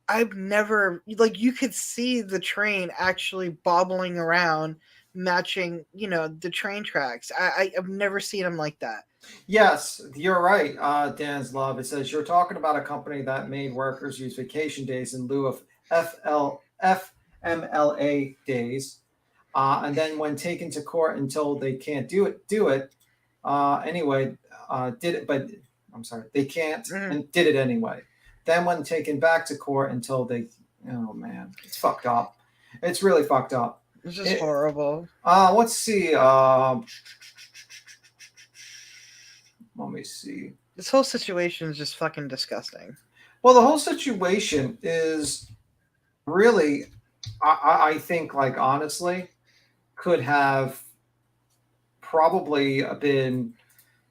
I've never, you could see the train actually bobbling around, matching the train tracks. I've never seen them like that. Yes, you're right, Dan's Love. It says you're talking about a company that made workers use vacation days in lieu of FMLA days, and then when taken to court and told they can't do it anyway, did it, but I'm sorry, they can't and did it anyway. Then when taken back to court and told oh man, it's fucked up. It's really fucked up. It's just horrible. Let's see. Let me see. This whole situation is just fucking disgusting. Well, the whole situation is really, I think, honestly, could have probably been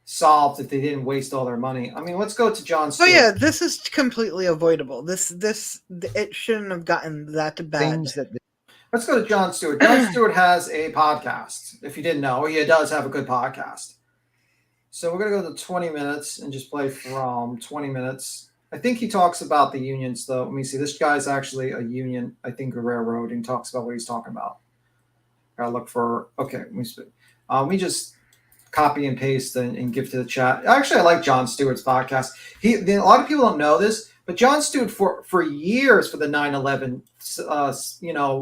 solved if they didn't waste all their money. I mean, let's go to Jon Stewart. Oh yeah, this is completely avoidable. It shouldn't have gotten that bad. Let's go to Jon Stewart. Jon Stewart has a podcast. If you didn't know, he does have a good podcast. So we're going to go to 20 minutes and just play from 20 minutes. I think he talks about the unions, though. Let me see. This guy's actually a union, I think, a railroad, and talks about what he's talking about. Gotta look for, okay, let me just copy and paste and give to the chat. Actually, I like Jon Stewart's podcast. A lot of people don't know this, but Jon Stewart for years for the 9/11,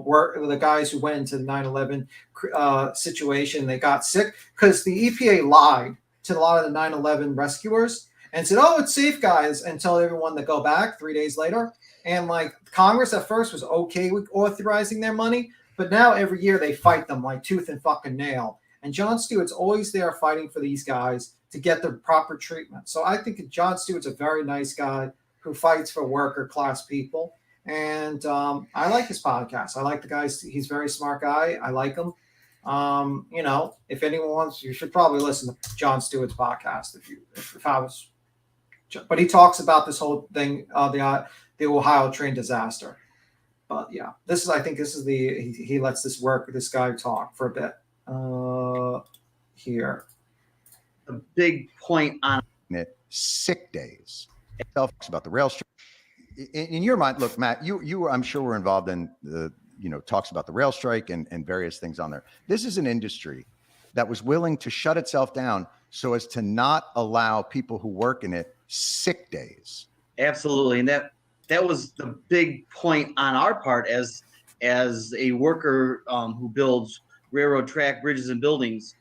were the guys who went into the 9/11 situation, they got sick because the EPA lied to a lot of the 9/11 rescuers and said, oh, it's safe, guys, and tell everyone to go back 3 days later. And Congress at first was okay with authorizing their money, but now every year they fight them like tooth and fucking nail. And Jon Stewart's always there fighting for these guys to get the proper treatment. So I think Jon Stewart's a very nice guy who fights for worker class people. And I like his podcast. I like the guys. He's a very smart guy. I like him. If anyone wants, you should probably listen to Jon Stewart's podcast. But he talks about this whole thing, the Ohio train disaster. But yeah, he lets this guy talk for a bit. Here, a big point on it. Sick days. It talks about the rail strike. In your mind, look, Matt, you I'm sure were involved in the. Talks about the rail strike and various things on there. This is an industry that was willing to shut itself down so as to not allow people who work in it sick days. Absolutely, and that was the big point on our part as a worker who builds railroad track, bridges, and buildings.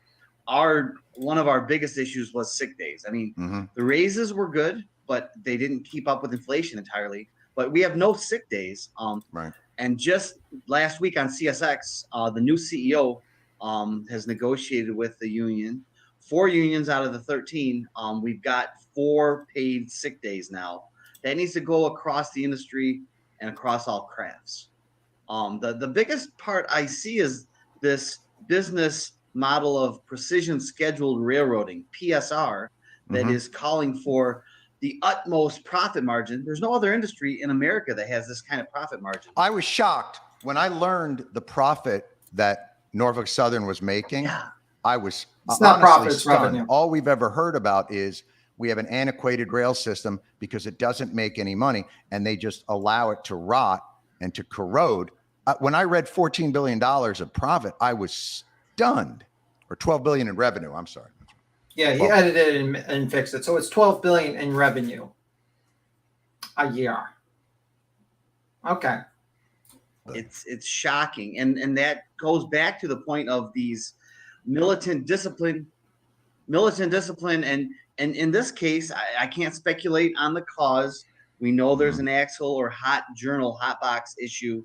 One of our biggest issues was sick days. I mean, the raises were good, but they didn't keep up with inflation entirely. But we have no sick days. Right. And just last week on CSX, the new CEO has negotiated with the union. 4 unions out of the 13. We've got 4 paid sick days now. That needs to go across the industry and across all crafts. The biggest part I see is this business model of precision scheduled railroading, PSR, that is calling for the utmost profit margin. There's no other industry in America that has this kind of profit margin. I was shocked when I learned the profit that Norfolk Southern was making. Yeah. I was It's not profit, it's stunned. revenue. All we've ever heard about is we have an antiquated rail system because it doesn't make any money, and they just allow it to rot and to corrode. When I read $14 billion of profit, I was stunned. Or $12 billion in revenue. I'm sorry. Yeah, he edited it and fixed it. So it's $12 billion in revenue a year. Okay. It's shocking, and that goes back to the point of these militant discipline, and in this case, I can't speculate on the cause. We know there's an axle or hot box issue,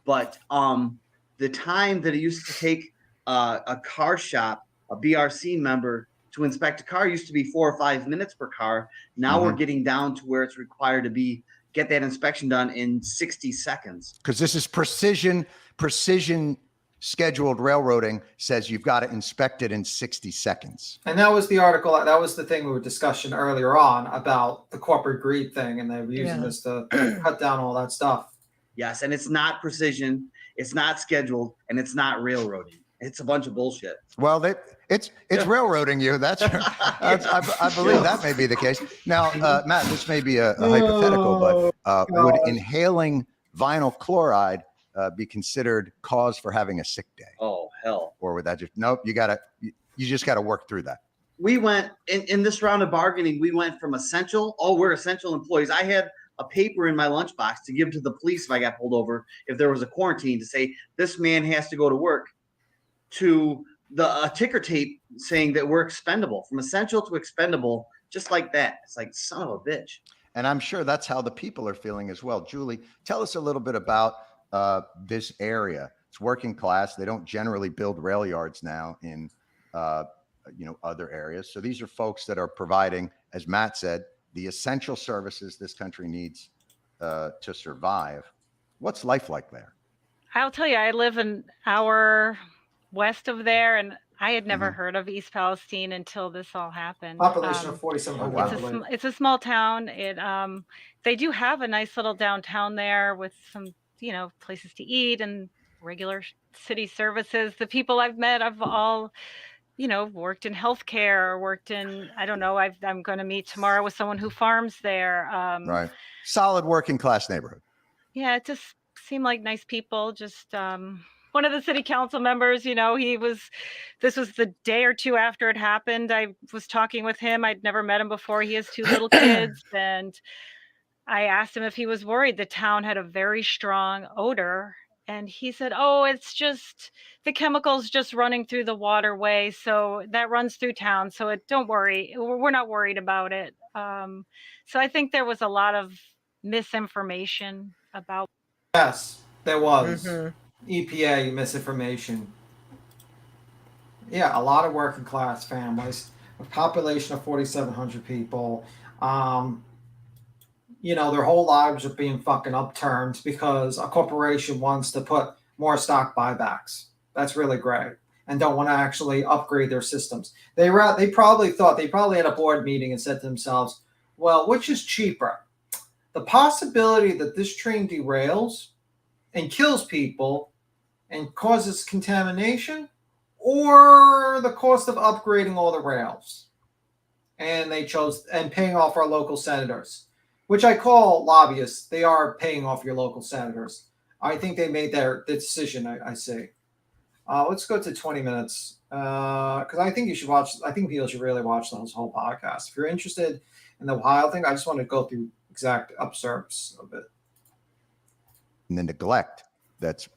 but the time that it used to take a car shop, a BRC member, to inspect a car used to be 4 or 5 minutes per car. Now we're getting down to where it's required to get that inspection done in 60 seconds. Because this is precision scheduled railroading says you've got to inspect it in 60 seconds. And that was the article, that was the thing we were discussing earlier on about the corporate greed thing, and they were using this to cut down all that stuff. Yes, and it's not precision, it's not scheduled, and it's not railroading. It's a bunch of bullshit. Well, it's railroading you. I believe that may be the case. Now, Matt, this may be a hypothetical, but would inhaling vinyl chloride be considered cause for having a sick day? Oh, hell. Or would that just, nope, you just got to work through that. We went, in this round of bargaining, we went from essential, we're essential employees. I had a paper in my lunchbox to give to the police if I got pulled over, if there was a quarantine, to say this man has to go to work, to a ticker tape saying that we're expendable, from essential to expendable, just like that. It's like, son of a bitch. And I'm sure that's how the people are feeling as well. Julie, tell us a little bit about this area. It's working class. They don't generally build rail yards now in other areas. So these are folks that are providing, as Matt said, the essential services this country needs to survive. What's life like there? I'll tell you, I live an hour west of there, and I had never heard of East Palestine until this all happened. Population of 4,700. It's a small town. They do have a nice little downtown there with some, places to eat and regular city services. The people I've met, I've all, worked in healthcare, worked in, I don't know, I'm going to meet tomorrow with someone who farms there. Right. Solid working class neighborhood. Yeah, it just seemed like nice people. Just one of the city council members, this was the day or two after it happened. I was talking with him. I'd never met him before. He has 2 little kids, and I asked him if he was worried. The town had a very strong odor, and he said, oh, it's just the chemicals just running through the waterway. So that runs through town. So don't worry. We're not worried about it. So I think there was a lot of misinformation about. Yes, there was. EPA misinformation. Yeah, a lot of working class families, a population of 4,700 people. Their whole lives are being fucking upturned because a corporation wants to put more stock buybacks. That's really great, and don't want to actually upgrade their systems. They probably had a board meeting and said to themselves, well, which is cheaper? The possibility that this train derails and kills people and causes contamination, or the cost of upgrading all the rails? And they chose, and paying off our local senators, which I call lobbyists. They are paying off your local senators. I think they made their decision, I see. Let's go to 20 minutes, because I think you should watch, I think people should really watch this whole podcast. If you're interested and the Ohio thing. I just want to go through exact excerpts of it. And the neglect that's,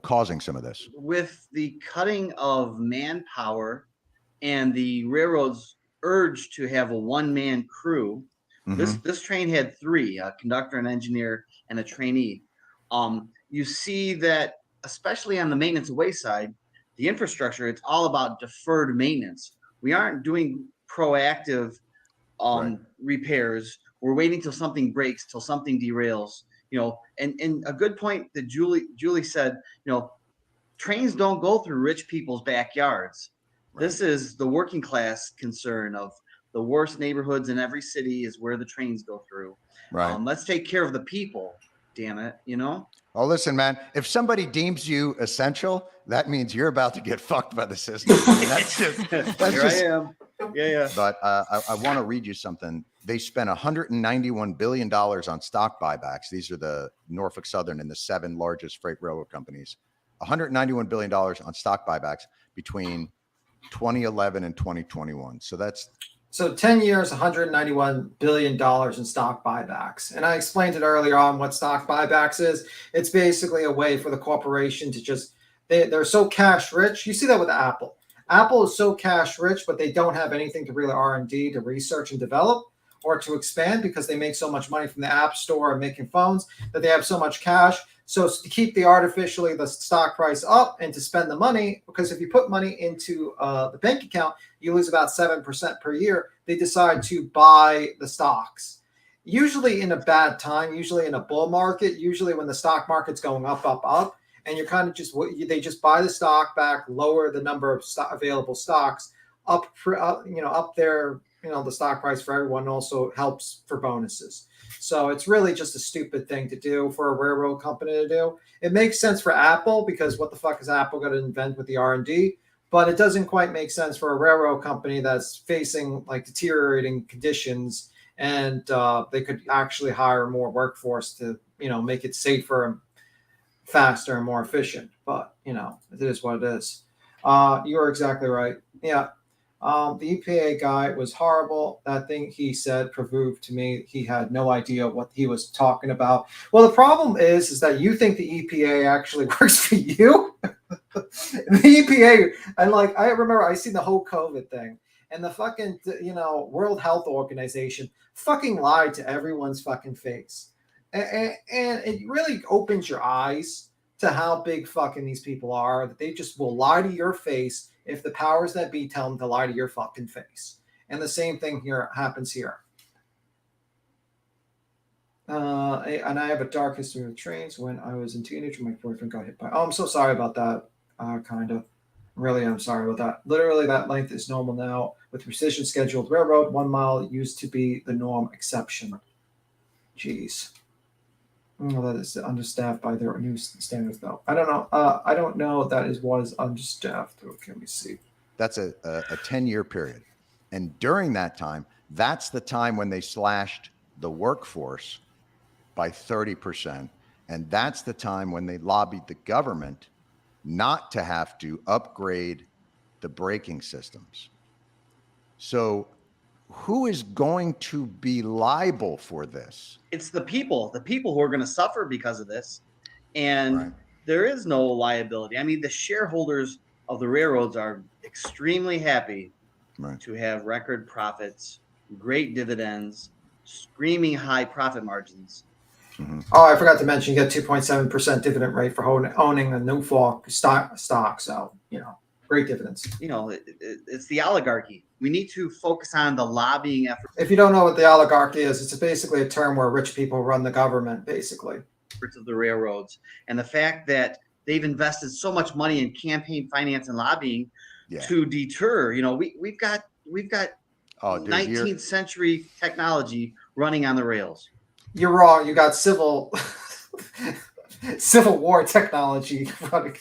causing some of this. With the cutting of manpower and the railroad's urge to have a one-man crew, this train had 3, a conductor, an engineer, and a trainee. You see that, especially on the maintenance away side, the infrastructure, it's all about deferred maintenance. We aren't doing proactive repairs. We're waiting till something breaks, till something derails. And a good point that Julie said, trains don't go through rich people's backyards. Right. This is the working class concern of the worst neighborhoods in every city is where the trains go through. Right. Let's take care of the people, damn it, Oh, listen, man, if somebody deems you essential, that means you're about to get fucked by the system. That's just, I am. Yeah. But I want to read you something. They spent $191 billion on stock buybacks. These are the Norfolk Southern and the 7 largest freight railroad companies. $191 billion on stock buybacks between 2011 and 2021. So 10 years, $191 billion in stock buybacks. And I explained it earlier on what stock buybacks is. It's basically a way for the corporation to just, they're so cash rich. You see that with Apple. Apple is so cash rich, but they don't have anything to really R&D, to research and develop or to expand because they make so much money from the App Store and making phones that they have so much cash. So to keep the stock price up and to spend the money, because if you put money into the bank account, you lose about 7% per year. They decide to buy the stocks. Usually in a bad time, usually in a bull market, usually when the stock market's going up, and you're kind of they just buy the stock back, lower the number of available stocks, up there, the stock price for everyone also helps for bonuses. So it's really just a stupid thing to do for a railroad company to do. It makes sense for Apple because what the fuck is Apple going to invent with the R&D? But it doesn't quite make sense for a railroad company that's facing like deteriorating conditions, and they could actually hire more workforce to, make it safer and faster and more efficient. But, it is what it is. You're exactly right. Yeah. The EPA guy was horrible. That thing he said proved to me he had no idea what he was talking about. Well, the problem is that you think the EPA actually works for you. The EPA, and I remember I seen the whole COVID thing, and the fucking World Health Organization fucking lied to everyone's fucking face, and it really opens your eyes to how big fucking these people are, that they just will lie to your face if the powers that be tell them to lie to your fucking face. And the same thing here happens here. And I have a dark history with trains. When I was a teenager, my boyfriend got hit by. Oh, I'm so sorry about that. Kind of. Really, I'm sorry about that. Literally, that length is normal now. With precision scheduled railroad, 1 mile used to be the norm, exception. Jeez. Oh, that is understaffed by their new standards, though. I don't know. I don't know if that was understaffed. Okay, let me see. That's a 10-year period. And during that time, that's the time when they slashed the workforce by 30%. And that's the time when they lobbied the government not to have to upgrade the braking systems. So who is going to be liable for this? It's the people who are going to suffer because of this. And there is no liability. I mean, the shareholders of the railroads are extremely happy to have record profits, great dividends, screaming high profit margins. Mm-hmm. Oh, I forgot to mention, you get 2.7% dividend rate for owning a Norfolk stock. So, great dividends. It's the oligarchy. We need to focus on the lobbying effort. If you don't know what the oligarchy is, it's basically a term where rich people run the government, basically. Of the railroads, and the fact that they've invested so much money in campaign finance and lobbying to deter. We've got 19th century technology running on the rails. You're wrong. You got civil war technology running.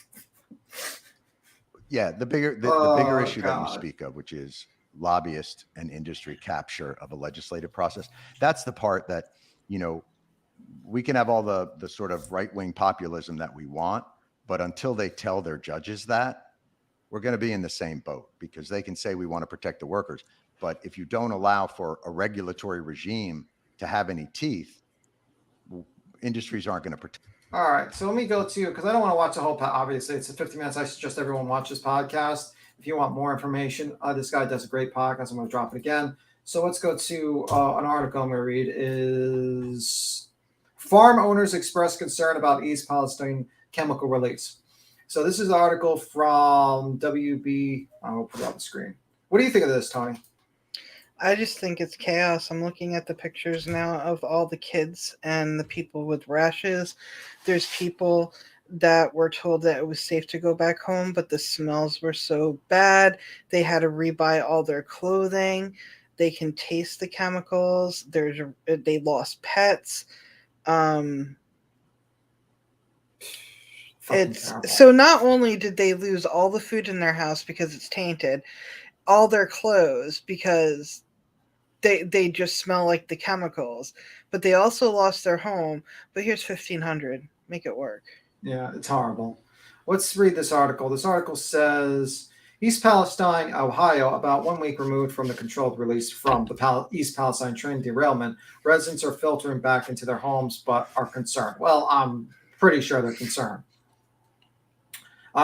Yeah, the bigger issue that you speak of, which is lobbyist and industry capture of a legislative process. That's the part that, we can have all the sort of right-wing populism that we want, but until they tell their judges that, we're going to be in the same boat, because they can say we want to protect the workers, But if you don't allow for a regulatory regime to have any teeth, industries aren't going to protect. All right, so let me go to, because I don't want to watch the whole, obviously, it's 50 minutes. I suggest everyone watch this podcast. If you want more information, this guy does a great podcast. I'm going to drop it again. So let's go to an article I'm going to read is Farm Owners Express Concern About East Palestine Chemical Release. So this is an article from WB. I'll put it on the screen. What do you think of this, Tony? I just think it's chaos. I'm looking at the pictures now of all the kids and the people with rashes. There's people that were told that it was safe to go back home, but the smells were so bad, they had to rebuy all their clothing. They can taste the chemicals. They lost pets. It's terrible. So not only did they lose all the food in their house because it's tainted, all their clothes because they just smell like the chemicals, but they also lost their home. But here's $1,500. Make it work. Yeah, it's horrible. Let's read this article. This article says East Palestine, Ohio, about 1 week removed from the controlled release from the East Palestine train derailment, residents are filtering back into their homes but are concerned. Well, I'm pretty sure they're concerned.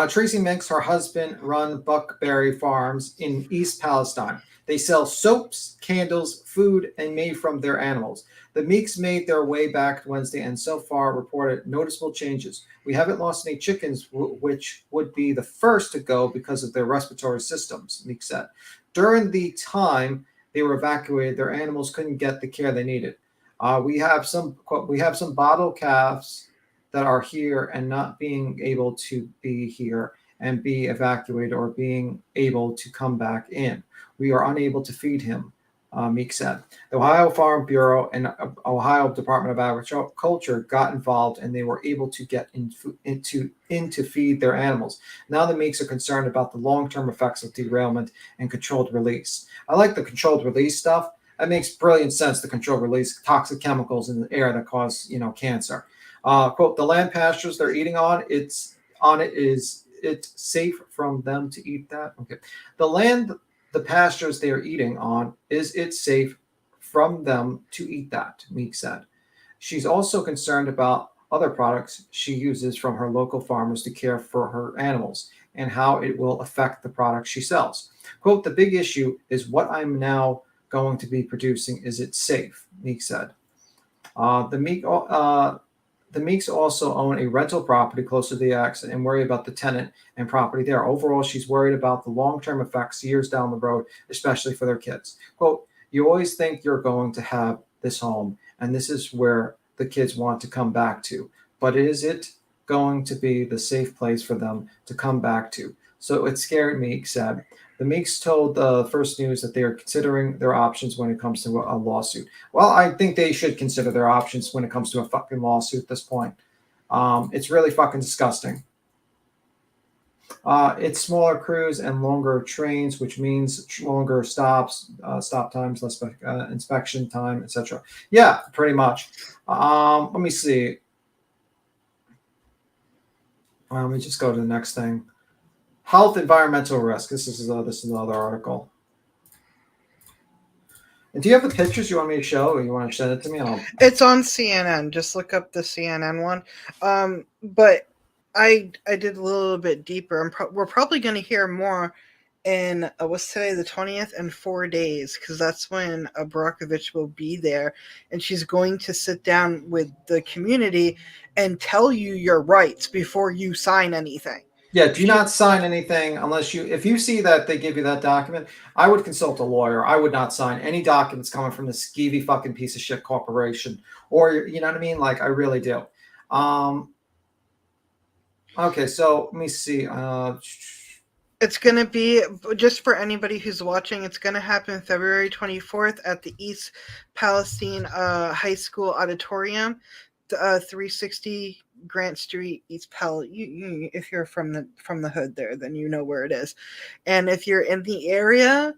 Tracy Minks, her husband, run Buckberry Farms in East Palestine. They sell soaps, candles, food, and made from their animals. The Meeks made their way back Wednesday and so far reported noticeable changes. We haven't lost any chickens, which would be the first to go because of their respiratory systems, Meeks said. During the time they were evacuated, their animals couldn't get the care they needed. We have some bottle calves that are here and not being able to be here and be evacuated or being able to come back in. We are unable to feed him, Meek said. The Ohio Farm Bureau and Ohio Department of Agriculture got involved and they were able to get in to feed their animals. Now the Meeks are concerned about the long-term effects of derailment and controlled release. I like the controlled release stuff. That makes brilliant sense, the controlled release toxic chemicals in the air that cause, cancer. Quote, the land pastures they're eating on, it's safe from them to eat that? Okay. The pastures they are eating on, is it safe from them to eat that? Meek said. She's also concerned about other products she uses from her local farmers to care for her animals and how it will affect the products she sells. Quote, the big issue is what I'm now going to be producing. Is it safe? Meek said. The Meeks also own a rental property close to the accident and worry about the tenant and property there. Overall, she's worried about the long-term effects years down the road, especially for their kids. Quote, you always think you're going to have this home, and this is where the kids want to come back to. But is it going to be the safe place for them to come back to? So it scared me, said. The Meeks told First News that they are considering their options when it comes to a lawsuit. Well, I think they should consider their options when it comes to a fucking lawsuit at this point. It's really fucking disgusting. It's smaller crews and longer trains, which means longer stop times, less inspection time, etc. Yeah, pretty much. Let me see. Let me just go to the next thing. Health environmental risk. This is another article. And do you have the pictures you want me to show, or you want to send it to me? It's on CNN. Just look up the CNN one. But I did a little bit deeper. We're probably going to hear more in what's today, the 20th, in 4 days, because that's when Abrakovich will be there, and she's going to sit down with the community and tell you your rights before you sign anything. Yeah, do not sign anything unless if you see that they give you that document, I would consult a lawyer. I would not sign any documents coming from this skeevy fucking piece of shit corporation. Or, you know what I mean? Like, I really do. Okay, so let me see. It's going to be, just for anybody who's watching, it's going to happen February 24th at the East Palestine High School Auditorium, 360 Grant Street, East Pal. You, if you're from the hood there, then you know where it is. And if you're in the area,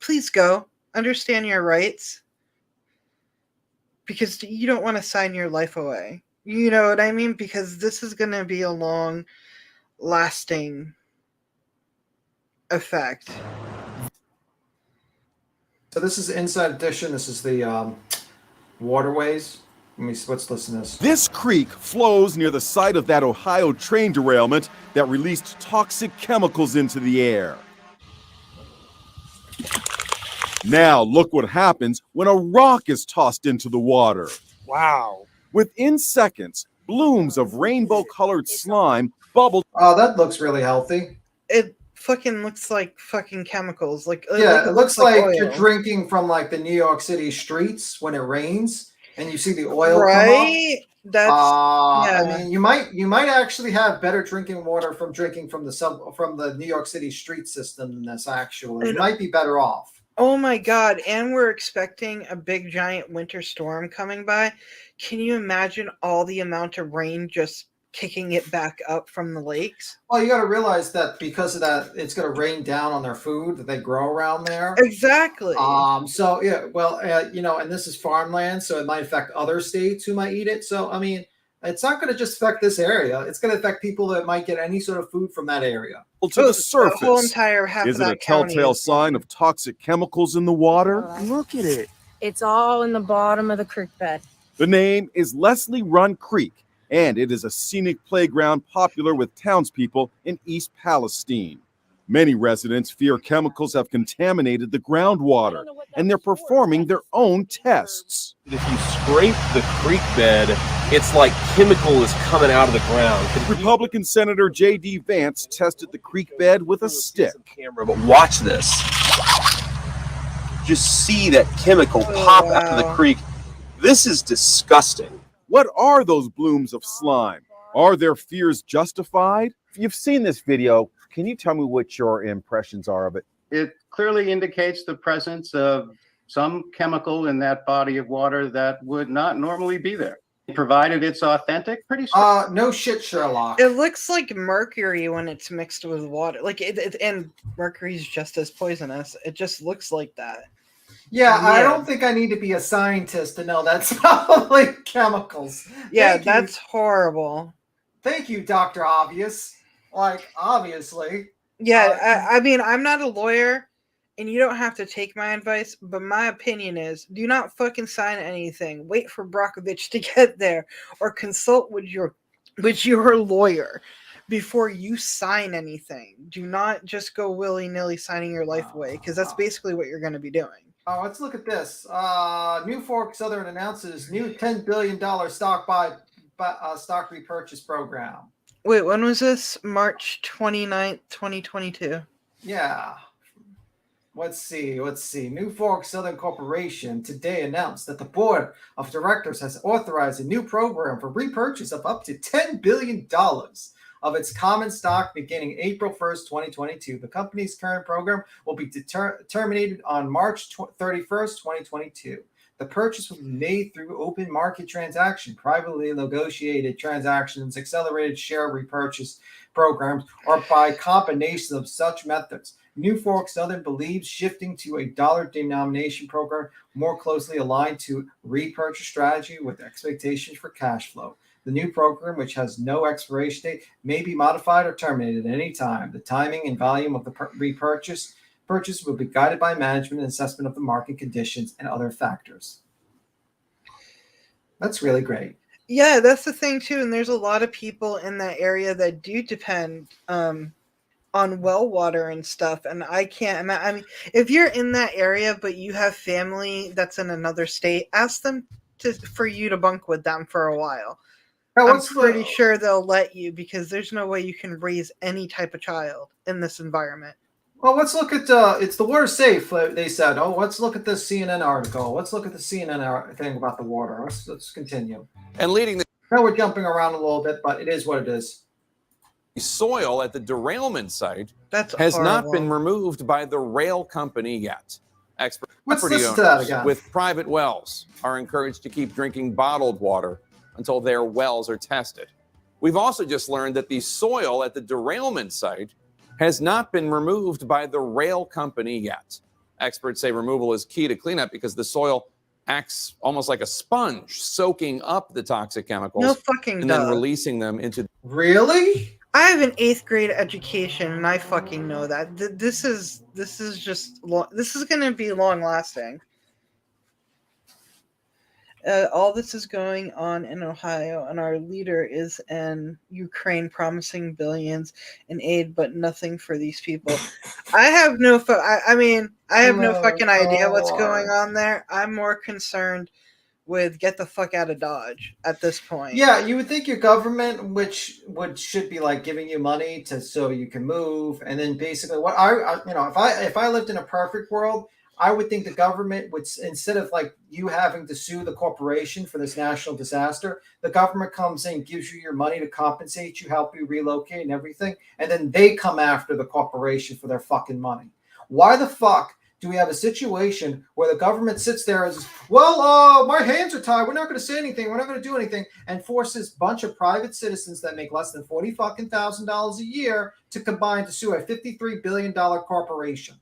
please go. Understand your rights, because you don't want to sign your life away. You know what I mean? Because this is going to be a long-lasting effect. So this is Inside Edition. This is the waterways. Let's listen to this. This creek flows near the site of that Ohio train derailment that released toxic chemicals into the air. Now look what happens when a rock is tossed into the water. Wow. Within seconds, blooms of rainbow-colored slime bubbled. Oh, that looks really healthy. It fucking looks like fucking chemicals. Like Yeah, it looks like oil. you're drinking from like the New York City streets when it rains, and you see the oil come up. Right? That's I yeah. mean, you might actually have better drinking water from drinking from the New York City street system than this. Actually, you might be better off. Oh my god! And we're expecting a big giant winter storm coming by. Can you imagine all the amount of rain just kicking it back up from the lakes? Well, you got to realize that because of that, it's going to rain down on their food that they grow around there. Exactly. So yeah, well, you know, and this is farmland, so it might affect other states who might eat it. So I mean, it's not going to just affect this area. It's going to affect people that might get any sort of food from that area. To the surface. The whole entire half Is of it that a telltale sign of toxic chemicals in the water? Look at it. It's all in the bottom of the creek bed. The name is Leslie Run Creek, and it is a scenic playground popular with townspeople in East Palestine. Many residents fear chemicals have contaminated the groundwater, and they're performing their own tests. If you scrape the creek bed, it's like chemical is coming out of the ground. Republican Senator J.D. Vance tested the creek bed with a stick. But watch this. Just see that chemical pop out of the creek. This is disgusting. What are those blooms of slime? Are their fears justified? You've seen this video. Can you tell me what your impressions are of it? It clearly indicates the presence of some chemical in that body of water that would not normally be there. Provided it's authentic, pretty strong. No shit, Sherlock. It looks like mercury when it's mixed with water. Like and mercury's just as poisonous. It just looks like that. Yeah, I don't think I need to be a scientist to know that's probably chemicals. Yeah, that's horrible. Thank you, Dr. Obvious. Like, obviously. Yeah, I mean, I'm not a lawyer, and you don't have to take my advice, but my opinion is do not fucking sign anything. Wait for Brockovich to get there, or consult with your lawyer before you sign anything. Do not just go willy-nilly signing your life away, because that's basically what you're going to be doing. Oh, let's look at this. New Fork Southern announces new $10 billion stock repurchase program. Wait, when was this? March 29th, 2022. Yeah. Let's see. New Fork Southern Corporation today announced that the board of directors has authorized a new program for repurchase of up to $10 billion of its common stock beginning April 1st, 2022. The company's current program will be terminated on March 31st, 2022. The purchase will be made through open market transaction, privately negotiated transactions, accelerated share repurchase programs, or by combination of such methods. New Fork Southern believes shifting to a dollar denomination program more closely aligned to repurchase strategy with expectations for cash flow. The new program, which has no expiration date, may be modified or terminated at any time. The timing and volume of the repurchase will be guided by management and assessment of the market conditions and other factors. That's really great. Yeah, that's the thing too. And there's a lot of people in that area that do depend on well water and stuff. And I can't imagine. I mean, if you're in that area but you have family that's in another state, ask them for you to bunk with them for a while. I'm pretty sure they'll let you, because there's no way you can raise any type of child in this environment. Well, let's look at it's the water safe. They said, "Oh, let's look at this CNN article. Let's look at the CNN thing about the water." Let's continue. And leading the now we're jumping around a little bit, but it is what it is. soil at the derailment site has horrible. Not been removed by the rail company yet. Expert property owners with private wells are encouraged to keep drinking bottled water until their wells are tested. We've also just learned that the soil at the derailment site has not been removed by the rail company yet. Experts say removal is key to cleanup because the soil acts almost like a sponge, soaking up the toxic chemicals No fucking and then releasing them into. Really? I have an 8th grade education, and I fucking know that. This is just this is going to be long lasting. All this is going on in Ohio, and our leader is in Ukraine promising billions in aid, but nothing for these people. I have no I have no fucking idea what's going on there. I'm more concerned with get the fuck out of Dodge at this point. Yeah, you would think your government, which should be like giving you money so you can move, and then basically what if I lived in a perfect world, I would think the government would, instead of like you having to sue the corporation for this national disaster, the government comes in, gives you your money to compensate you, help you relocate and everything, and then they come after the corporation for their fucking money. Why the fuck do we have a situation where the government sits there and says, well, my hands are tied, we're not going to say anything, we're not going to do anything, and forces a bunch of private citizens that make less than $40,000 a year to combine to sue a $53 billion corporation?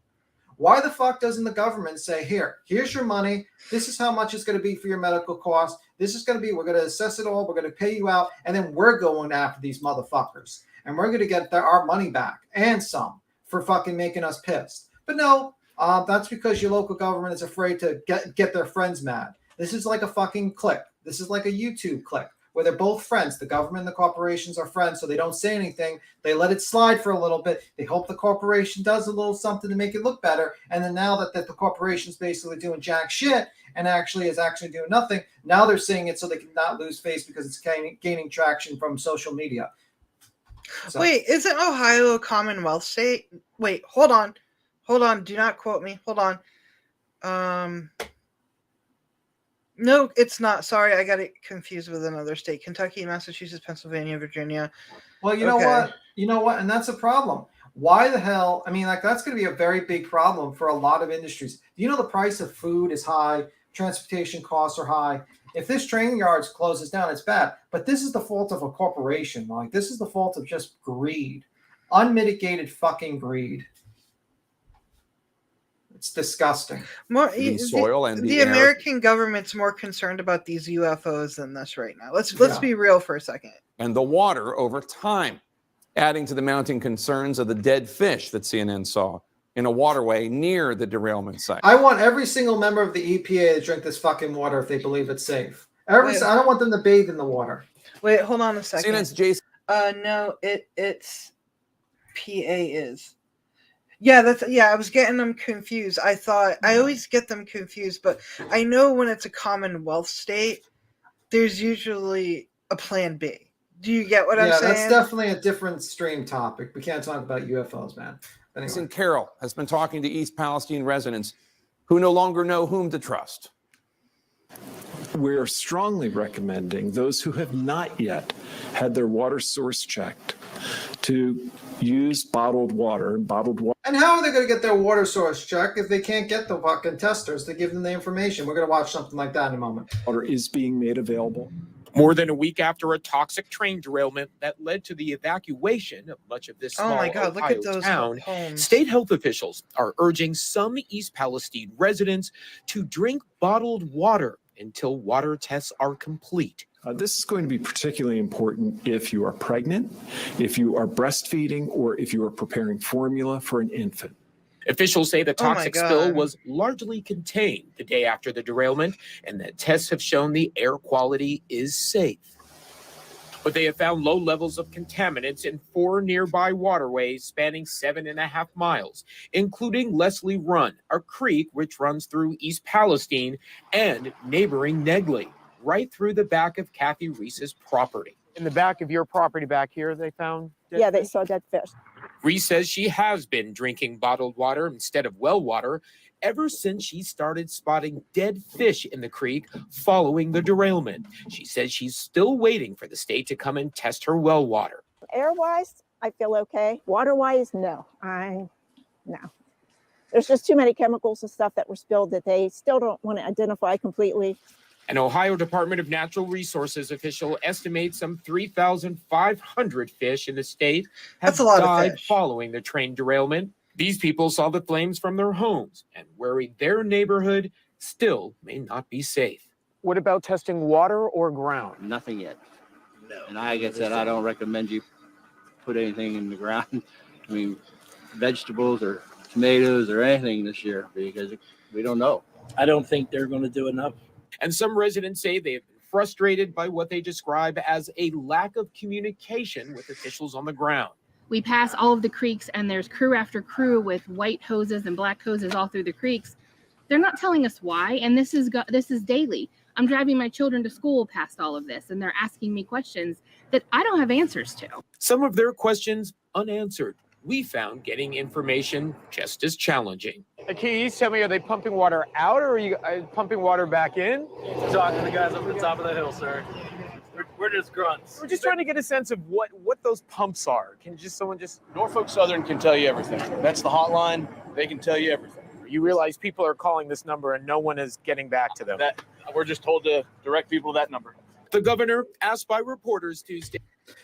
Why the fuck doesn't the government say, here's your money, this is how much it's going to be for your medical costs, this is going to be, we're going to assess it all, we're going to pay you out, and then we're going after these motherfuckers, and we're going to get our money back, and some, for fucking making us pissed. But no, that's because your local government is afraid to get their friends mad. This is like a fucking clique. This is like a YouTube clique where they're both friends. The government and the corporations are friends, so they don't say anything. They let it slide for a little bit. They hope the corporation does a little something to make it look better. And then now that the corporation's basically doing jack shit and is actually doing nothing, now they're saying it so they can not lose face because it's gaining traction from social media. So. Wait, isn't Ohio a Commonwealth state? Wait, hold on. Do not quote me. Hold on. No, it's not. Sorry, I got it confused with another state. Kentucky, Massachusetts, Pennsylvania, Virginia. Well, you know what? And that's a problem. Why the hell? I mean, like, that's going to be a very big problem for a lot of industries. You know, the price of food is high. Transportation costs are high. If this training yards closes down, it's bad. But this is the fault of a corporation. Like, this is the fault of just greed. Unmitigated fucking greed. It's disgusting. The American government's more concerned about these UFOs than this right now. Let's be real for a second. And the water over time, adding to the mounting concerns of the dead fish that CNN saw in a waterway near the derailment site. I want every single member of the EPA to drink this fucking water if they believe it's safe. I don't want them to bathe in the water. Wait, hold on a second. CNN's Jason. No, it's PA is. Yeah, I was getting them confused. I always get them confused, but I know when it's a Commonwealth state, there's usually a plan B. Do you get what I'm saying? Yeah, that's definitely a different stream topic. We can't talk about UFOs, man. Anyway. Carroll has been talking to East Palestine residents who no longer know whom to trust. We're strongly recommending those who have not yet had their water source checked to use bottled water. And how are they going to get their water source checked if they can't get the fucking testers to give them the information? We're going to watch something like that in a moment. Water is being made available. More than a week after a toxic train derailment that led to the evacuation of much of this small Ohio town, state health officials are urging some East Palestine residents to drink bottled water until water tests are complete. This is going to be particularly important if you are pregnant, if you are breastfeeding, or if you are preparing formula for an infant. Officials say the toxic spill was largely contained the day after the derailment, and that tests have shown the air quality is safe. But they have found low levels of contaminants in 4 nearby waterways spanning 7.5 miles, including Leslie Run, a creek which runs through East Palestine, and neighboring Negley, right through the back of Kathy Reese's property. In the back of your property back here, they found dead Yeah, they fish? saw dead fish. Reese says she has been drinking bottled water instead of well water ever since she started spotting dead fish in the creek following the derailment. She says she's still waiting for the state to come and test her well water. Air-wise, I feel okay. Water-wise, no. No. There's just too many chemicals and stuff that were spilled that they still don't want to identify completely. An Ohio Department of Natural Resources official estimates some 3,500 fish in the state have died following the train derailment. These people saw the flames from their homes and worried their neighborhood still may not be safe. What about testing water or ground? Nothing yet. No. And like I said, I don't recommend you put anything in the ground. I mean, vegetables or tomatoes or anything this year because we don't know. I don't think they're going to do enough. And some residents say they have been frustrated by what they describe as a lack of communication with officials on the ground. We pass all of the creeks and there's crew after crew with white hoses and black hoses all through the creeks. They're not telling us why, and this is daily. I'm driving my children to school past all of this, and they're asking me questions that I don't have answers to. Some of their questions unanswered. We found getting information just as challenging. Can you tell me, are they pumping water out or are you pumping water back in? Talking to the guys up at the top of the hill, sir. We're just grunts. We're just trying to get a sense of what those pumps are. Can someone just... Norfolk Southern can tell you everything. That's the hotline. They can tell you everything. You realize people are calling this number and no one is getting back to them. We're just told to direct people to that number. The governor asked by reporters Tuesday.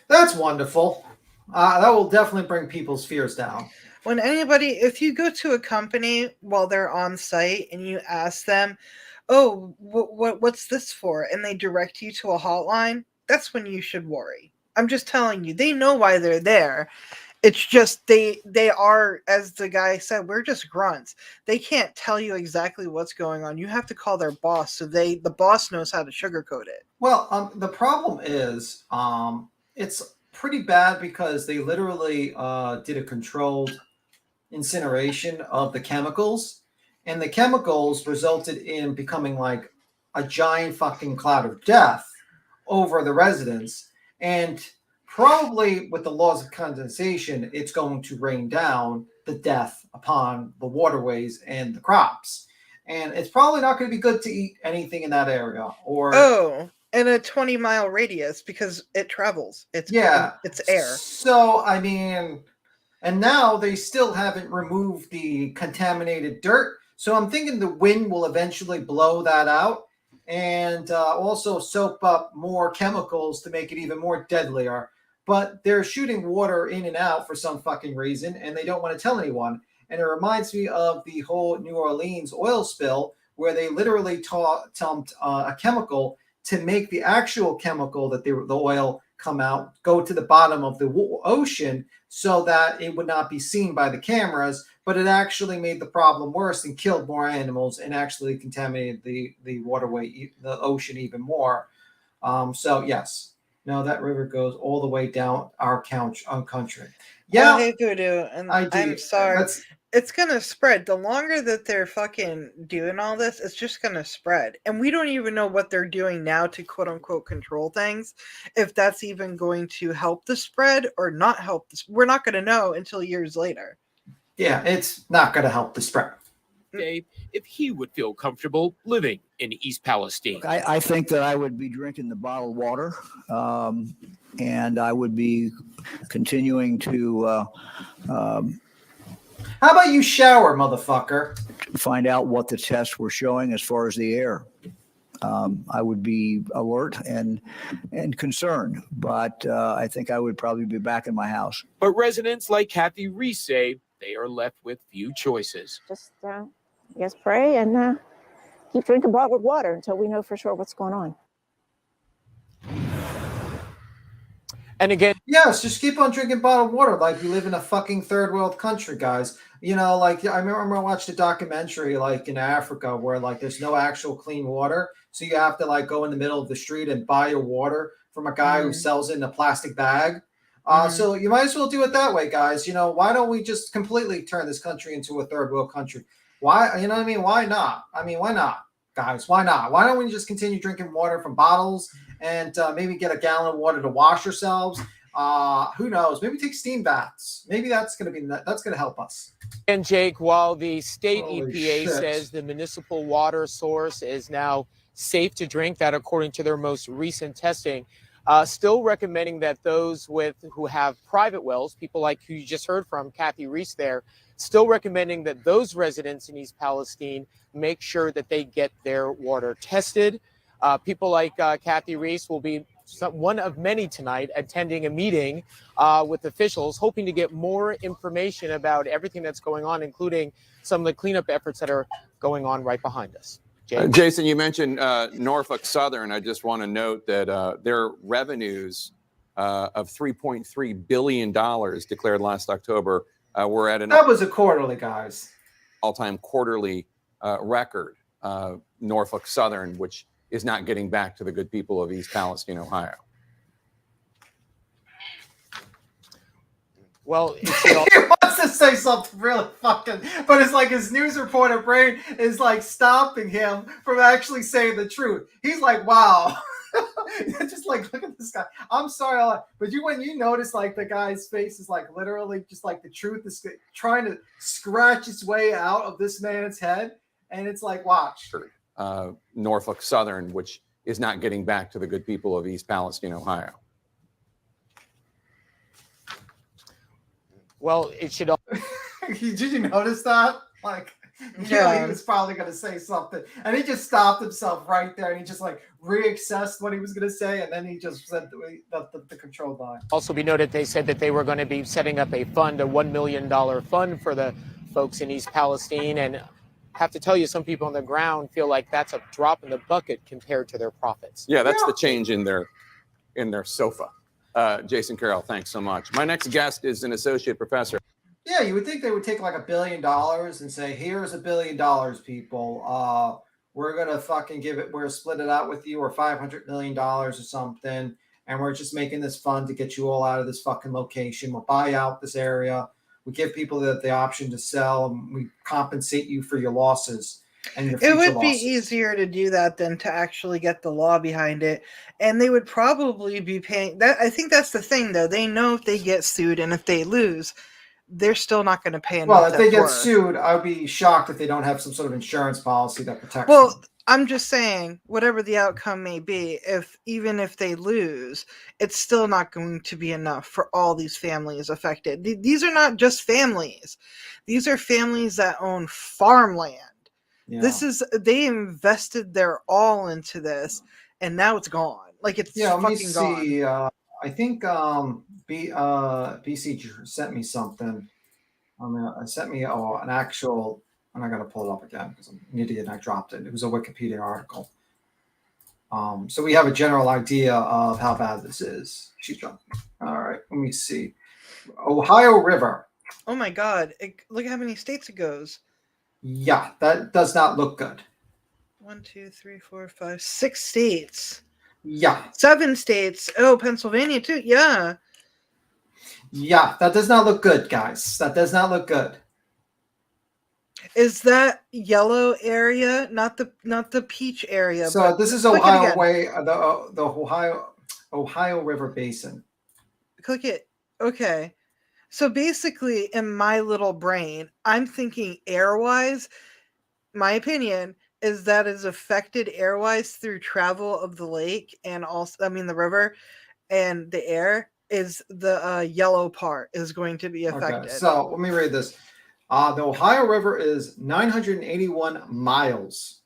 That's wonderful. That will definitely bring people's fears down. When if you go to a company while they're on site and you ask them, oh, what's this for? And they direct you to a hotline, that's when you should worry. I'm just telling you, they know why they're there. It's just they are, as the guy said, we're just grunts. They can't tell you exactly what's going on. You have to call their boss, so the boss knows how to sugarcoat it. Well, the problem is it's pretty bad because they literally did a controlled incineration of the chemicals, and the chemicals resulted in becoming like a giant fucking cloud of death over the residents. And probably with the laws of condensation, it's going to rain down the death upon the waterways and the crops. And it's probably not going to be good to eat anything in that area. Or in a 20-mile radius because it travels. It's air. So, I mean, and now they still haven't removed the contaminated dirt. So I'm thinking the wind will eventually blow that out and also soak up more chemicals to make it even more deadlier. But they're shooting water in and out for some fucking reason, and they don't want to tell anyone. And it reminds me of the whole New Orleans oil spill, where they literally dumped a chemical to make the actual chemical that the oil come out go to the bottom of the ocean so that it would not be seen by the cameras. But it actually made the problem worse and killed more animals and actually contaminated the waterway, the ocean even more. So yes. No, that river goes all the way down our country. Yeah, I hate voodoo, and I'm sorry. It's gonna spread. The longer that they're fucking doing all this, it's just gonna spread. And we don't even know what they're doing now to quote unquote control things. If that's even going to help the spread or not help this, we're not gonna know until years later. Yeah, it's not gonna help the spread. Dave, if he would feel comfortable living in East Palestine. I think that I would be drinking the bottled water, and I would be continuing to. How about you shower, motherfucker? Find out what the tests were showing as far as the air. I would be alert and concerned, but I think I would probably be back in my house. But residents like Kathy Reese say they are left with few choices. Just, I guess, pray and keep drinking bottled water until we know for sure what's going on. And again, yes, just keep on drinking bottled water like we live in a fucking third world country, guys. You know, like I remember I watched a documentary like in Africa where like there's no actual clean water. So you have to like go in the middle of the street and buy your water from a guy who sells it in a plastic bag. So you might as well do it that way, guys. You know, why don't we just completely turn this country into a third world country? Why, you know what I mean? Why not? I mean, why not, guys? Why not? Why don't we just continue drinking water from bottles and maybe get a gallon of water to wash ourselves? Who knows? Maybe take steam baths. Maybe that's going to help us. And Jake, while the state Holy EPA shit. says the municipal water source is now safe to drink, that according to their most recent testing, still recommending that those who have private wells, people like who you just heard from, Kathy Reese there, still recommending that those residents in East Palestine make sure that they get their water tested. People like Kathy Reese will be one of many tonight attending a meeting with officials, hoping to get more information about everything that's going on, including some of the cleanup efforts that are going on right behind us. Jason, you mentioned Norfolk Southern. I just want to note that their revenues of $3.3 billion declared last October. We're at an that was a quarterly, guys. All-time quarterly record. Norfolk Southern, which is not getting back to the good people of East Palestine, Ohio. Well, he wants to say something really fucking, but it's like his news reporter brain is like stopping him from actually saying the truth. He's like, wow. Just like, look at this guy. I'm sorry, but when you notice like the guy's face is like literally just like the truth is trying to scratch its way out of this man's head, and it's like, watch. Norfolk Southern, which is not getting back to the good people of East Palestine, Ohio. Well, it should. Did you notice that? Like, he was probably going to say something, and he just stopped himself right there, and he just like reassessed what he was going to say, and then he just said the control line. Also be noted, they said that they were going to be setting up a fund, a $1 million fund for the folks in East Palestine, and have to tell you, some people on the ground feel like that's a drop in the bucket compared to their profits. Yeah, that's the change in their sofa. Jason Carroll, thanks so much. My next guest is an associate professor. Yeah, you would think they would take like $1 billion and say, here's $1 billion, people. We're going to fucking we're split it out with you, or $500 million or something. And we're just making this fund to get you all out of this fucking location. We'll buy out this area. We give people the option to sell, and we compensate you for your losses. And your future it would be losses. easier to do that than to actually get the law behind it. And they would probably be paying that. I think that's the thing, though. They know if they get sued and if they lose, they're still not going to pay enough. Well, if they get sued, I would be shocked if they don't have some sort of insurance policy that protects them. Well, I'm just saying, whatever the outcome may be, even if they lose, it's still not going to be enough for all these families affected. These are not just families. These are families that own farmland. Yeah. They invested their all into this, and now it's gone. Like, it's fucking gone. I think BC sent me something. Sent me an actual, and I got to pull it up again because I'm an idiot and I dropped it. It was a Wikipedia article. So we have a general idea of how bad this is. She jumped. All right, let me see. Ohio River. Oh my God! Look at how many states it goes. Yeah, that does not look good. 1, 2, 3, 4, 5, 6 states. Yeah. 7 states. Oh, Pennsylvania too. Yeah. Yeah, that does not look good, guys. That does not look good. Is that yellow area, not the peach area? So this is Ohio way, the Ohio River Basin. Click it. Okay. So basically, in my little brain, I'm thinking airwise. My opinion is that is affected airwise through travel of the lake and also, the river, and the air is the yellow part is going to be affected. Okay, so let me read this. The Ohio River is 981 miles.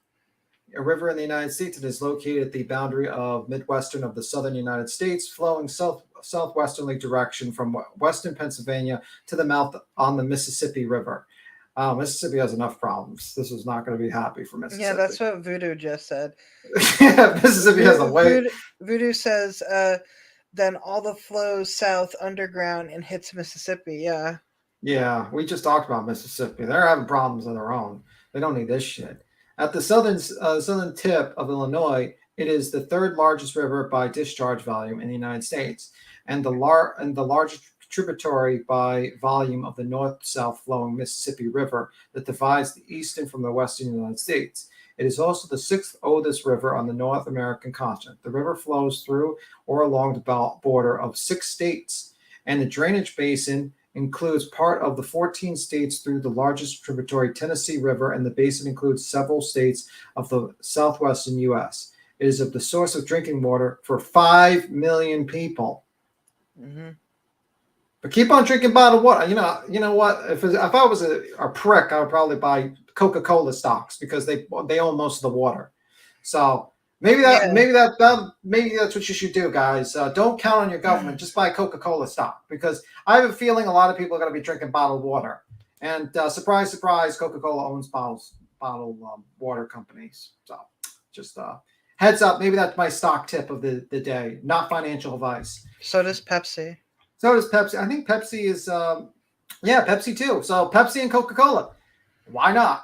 A river in the United States. It is located at the boundary of Midwestern of the southern United States, flowing southwesterly direction from western Pennsylvania to the mouth on the Mississippi River. Mississippi has enough problems. This is not going to be happy for Mississippi. Yeah, that's what Voodoo just said. Yeah, Mississippi has a way. Voodoo says then all the flows south underground and hits Mississippi. Yeah. Yeah, we just talked about Mississippi. They're having problems of their own. They don't need this shit. At the southern tip of Illinois, it is the third largest river by discharge volume in the United States, and the largest tributary by volume of the north-south flowing Mississippi River that divides the eastern from the western United States. It is also the 6th oldest river on the North American continent. The river flows through or along the border of 6 states, and the drainage basin includes part of the 14 states through the largest tributary Tennessee River, and the basin includes several states of the southwestern U.S. It is the source of drinking water for 5 million people. Mm-hmm. But keep on drinking bottled water. You know what? If I was a prick, I would probably buy Coca-Cola stocks because they own most of the water. So maybe that's what you should do, guys. Don't count on your government. Just buy Coca-Cola stock, because I have a feeling a lot of people are going to be drinking bottled water. And surprise, surprise, Coca-Cola owns bottled water companies. So just Heads up, maybe that's my stock tip of the day. Not financial advice. So does Pepsi. So does Pepsi. I think Pepsi is, Pepsi too. So Pepsi and Coca-Cola. Why not?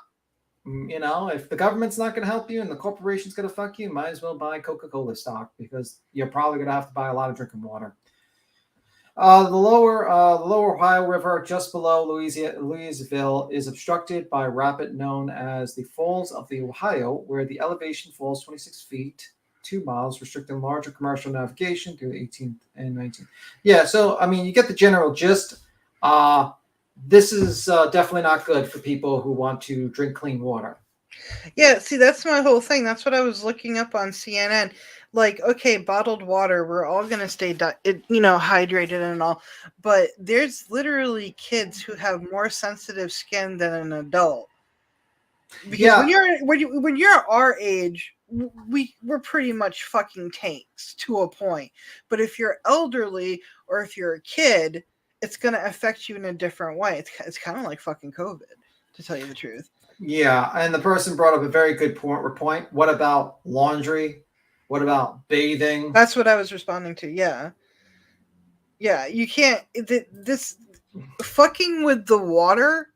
You know, if the government's not going to help you and the corporation's going to fuck you, might as well buy Coca-Cola stock because you're probably going to have to buy a lot of drinking water. The lower Ohio River, just below Louisville, is obstructed by a rapid known as the Falls of the Ohio, where the elevation falls 26 feet, 2 miles, restricting larger commercial navigation through the 18th and 19th. Yeah, so, I mean, you get the general gist. This is definitely not good for people who want to drink clean water. Yeah, see, that's my whole thing. That's what I was looking up on CNN. Like, okay, bottled water, we're all going to stay, hydrated and all. But there's literally kids who have more sensitive skin than an adult. Because when you're our age, we're pretty much fucking tanks to a point. But if you're elderly or if you're a kid, it's going to affect you in a different way. It's kind of like fucking COVID, to tell you the truth. Yeah, and the person brought up a very good point. What about laundry? What about bathing? That's what I was responding to. Yeah. Yeah, you can't. This fucking with the water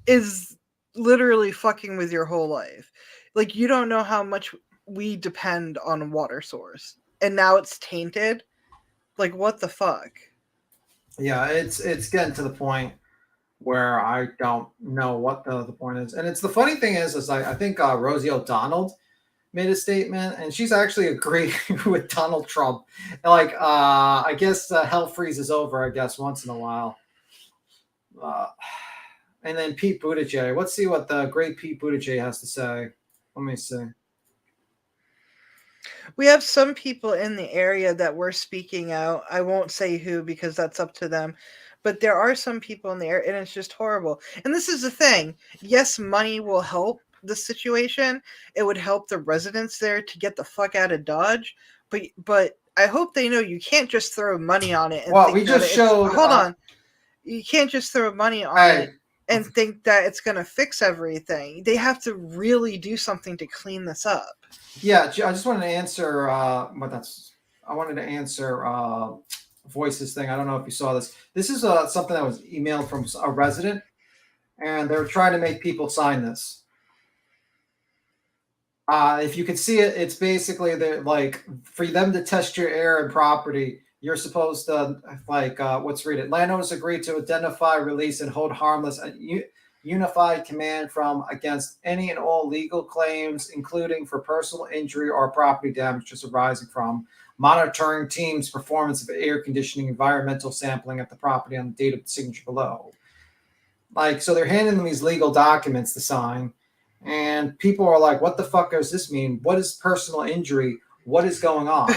is literally fucking with your whole life. Like, you don't know how much we depend on a water source, and now it's tainted. Like, what the fuck? Yeah, it's getting to the point where I don't know what the point is. And it's the funny thing is I think Rosie O'Donnell made a statement, and she's actually agreed with Donald Trump. Like, I guess hell freezes over, I guess, once in a while. And then Pete Buttigieg. Let's see what the great Pete Buttigieg has to say. Let me see. We have some people in the area that we're speaking out. I won't say who because that's up to them. But there are some people in the area, and it's just horrible. And this is the thing. Yes, money will help the situation. It would help the residents there to get the fuck out of Dodge. But I hope they know you can't just throw money on it. And well, we just showed. Hold on. You can't just throw money on it and think that it's going to fix everything. They have to really do something to clean this up. Yeah, I just wanted to answer Voices thing. I don't know if you saw this. This is something that was emailed from a resident, and they're trying to make people sign this. If you can see it, it's basically they're like for them to test your air and property. You're supposed to let's read it. Landowners agree to identify, release, and hold harmless a unified command from against any and all legal claims, including for personal injury or property damage just arising from monitoring teams' performance of air conditioning, environmental sampling at the property on the date of the signature below. Like, so they're handing them these legal documents to sign, and people are like, what the fuck does this mean? What is personal injury? What is going on?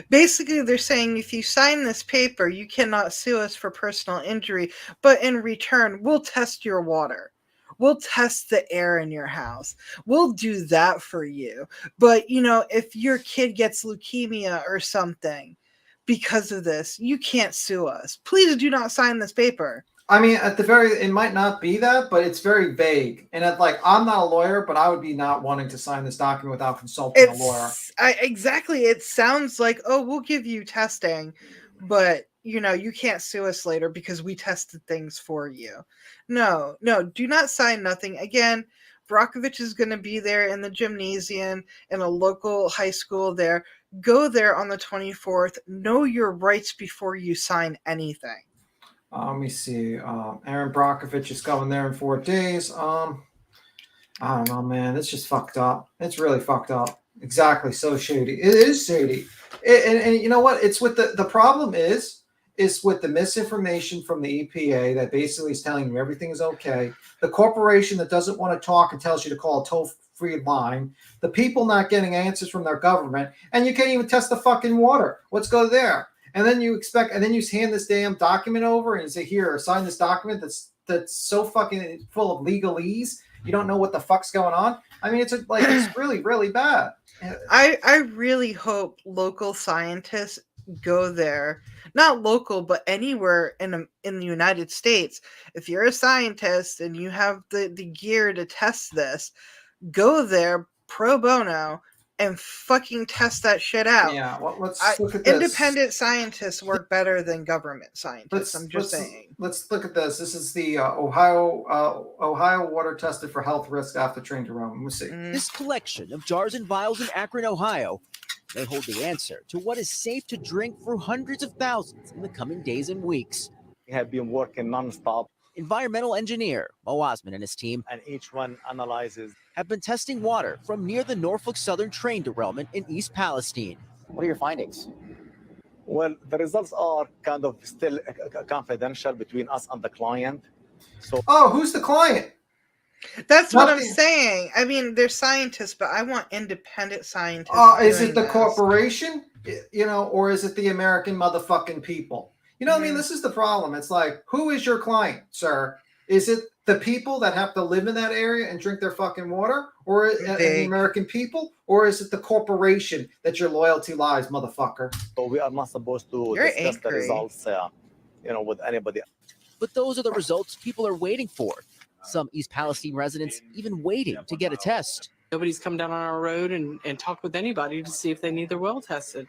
Basically, they're saying if you sign this paper, you cannot sue us for personal injury, but in return, we'll test your water. We'll test the air in your house. We'll do that for you. But, if your kid gets leukemia or something because of this, you can't sue us. Please do not sign this paper. I mean, it might not be that, but it's very vague. And I'm not a lawyer, but I would be not wanting to sign this document without consulting a lawyer. Exactly. It sounds like, oh, we'll give you testing, but you can't sue us later because we tested things for you. No, do not sign nothing. Again, Brockovich is going to be there in the gymnasium in a local high school there. Go there on the 24th. Know your rights before you sign anything. Let me see. Aaron Brockovich is going there in 4 days. I don't know, man. It's just fucked up. It's really fucked up. Exactly. So shady. It is shady. And you know what? It's with the problem is with the misinformation from the EPA that basically is telling you everything is okay. The corporation that doesn't want to talk and tells you to call a toll-free line. The people not getting answers from their government. And you can't even test the fucking water. Let's go there. And then you hand this damn document over and say, here, sign this document that's so fucking full of legalese. You don't know what the fuck's going on. I mean, it's really, really bad. I really hope local scientists go there. Not local, but anywhere in the United States. If you're a scientist and you have the gear to test this, go there pro bono. and fucking test that shit out. Yeah, well, let's look at this. Independent scientists work better than government scientists. I'm just saying. Let's look at this. This is the Ohio water tested for health risk after train derailment. Let's see. This collection of jars and vials in Akron, Ohio, may hold the answer to what is safe to drink for hundreds of thousands in the coming days and weeks. We have been working nonstop. Environmental engineer Mo Osman and his team, and each one analyzes, have been testing water from near the Norfolk Southern train derailment in East Palestine. What are your findings? Well, the results are kind of still confidential between us and the client. So, who's the client? That's what I'm saying. I mean, they're scientists, but I want independent scientists. Is it the corporation, or is it the American motherfucking people? I mean, this is the problem. It's like, who is your client, sir? Is it the people that have to live in that area and drink their fucking water, or the American people, or is it the corporation that your loyalty lies, motherfucker? So we are not supposed to discuss the results, with anybody. But those are the results people are waiting for. Some East Palestine residents even waiting to get a test. Nobody's come down on our road and talked with anybody to see if they need their well tested.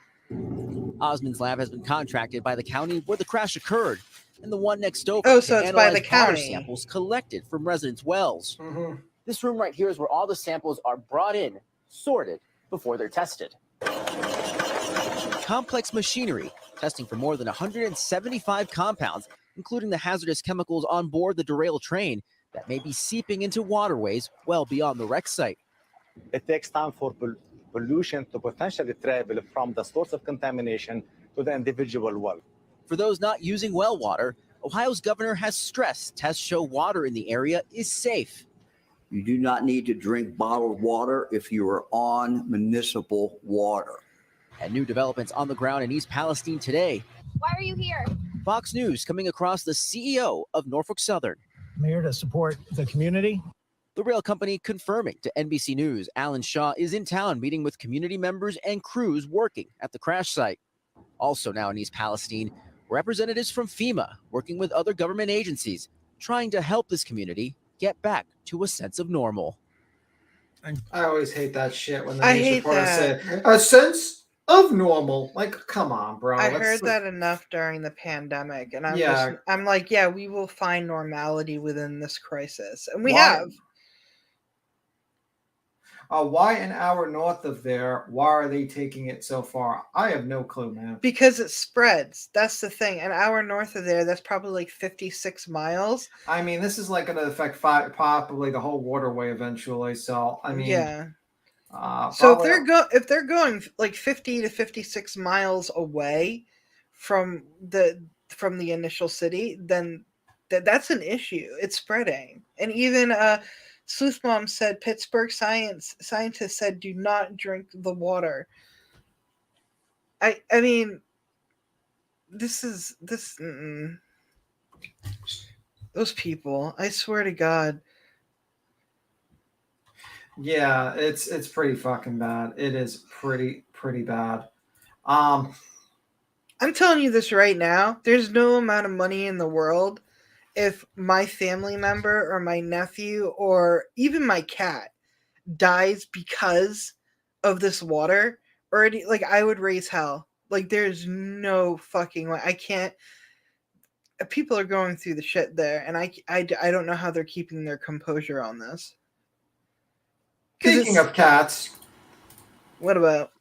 Osman's lab has been contracted by the county where the crash occurred, and the one next over so it's by the water county. samples collected from residents' wells. This room right here is where all the samples are brought in, sorted, before they're tested. Complex machinery, testing for more than 175 compounds, including the hazardous chemicals on board the derailed train that may be seeping into waterways well beyond the wreck site. It takes time for pollution to potentially travel from the source of contamination to the individual well. For those not using well water, Ohio's governor has stressed tests show water in the area is safe. You do not need to drink bottled water if you are on municipal water. And new developments on the ground in East Palestine today. Why are you here? Fox News coming across the CEO of Norfolk Southern. I'm here to support the community. The rail company confirming to NBC News Alan Shaw is in town meeting with community members and crews working at the crash site. Also now in East Palestine, representatives from FEMA working with other government agencies trying to help this community get back to a sense of normal. I always hate that shit when the I news hate reporters that. say a sense of normal. Like, come on, bro. I heard that enough during the pandemic, and I'm like, yeah, we will find normality within this crisis, and we have. Why an hour north of there? Why are they taking it so far? I have no clue, man. Because it spreads. That's the thing. An hour north of there, that's probably like 56 miles. I mean, this is like going to affect probably the whole waterway eventually. So, I mean, yeah. So if they're going like 50 to 56 miles away from the initial city, then that's an issue. It's spreading, and even Sleuth Mom said Pittsburgh scientists said do not drink the water. I mean, those people, I swear to God. Yeah, it's pretty fucking bad. It is pretty bad. I'm telling you this right now. There's no amount of money in the world if my family member or my nephew or even my cat dies because of this water, already, like, I would raise hell. Like, there's no fucking way. I can't. People are going through the shit there, and I don't know how they're keeping their composure on this. Speaking of cats, what about?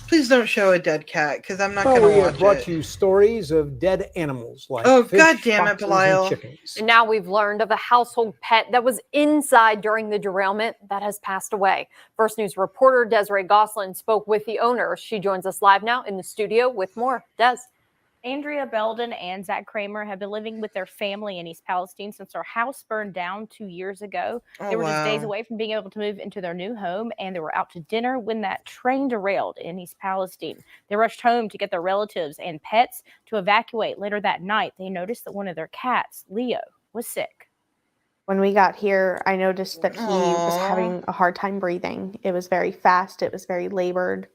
Please don't show a dead cat, because I'm not going to watch it. We have brought you stories of dead animals like fish, God damn it, foxes, Belial. and chickens. And now we've learned of a household pet that was inside during the derailment that has passed away. First News reporter Desiree Goslin spoke with the owner. She joins us live now in the studio with more. Des. Andrea Belden and Zach Kramer have been living with their family in East Palestine since their house burned down 2 years ago. They were just days away from being able to move into their new home, and they were out to dinner when that train derailed in East Palestine. They rushed home to get their relatives and pets to evacuate. Later that night, they noticed that one of their cats, Leo, was sick. When we got here, I noticed that he was having a hard time breathing. It was very fast. It was very labored.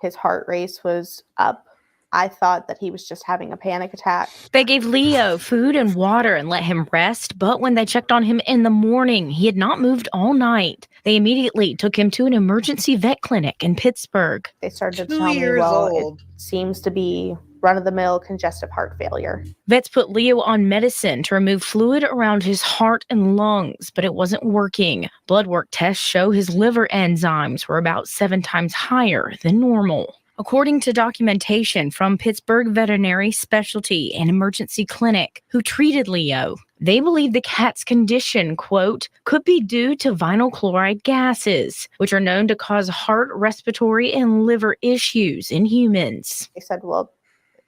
His heart rate was up. I thought that he was just having a panic attack. They gave Leo food and water and let him rest, but when they checked on him in the morning, he had not moved all night. They immediately took him to an emergency vet clinic in Pittsburgh. They started to 2 tell me, years well, old. it seems to be run-of-the-mill congestive heart failure. Vets put Leo on medicine to remove fluid around his heart and lungs, but it wasn't working. Blood work tests show his liver enzymes were about 7 times higher than normal. According to documentation from Pittsburgh Veterinary Specialty and Emergency Clinic, who treated Leo, they believe the cat's condition, quote, could be due to vinyl chloride gases, which are known to cause heart, respiratory, and liver issues in humans. They said, well,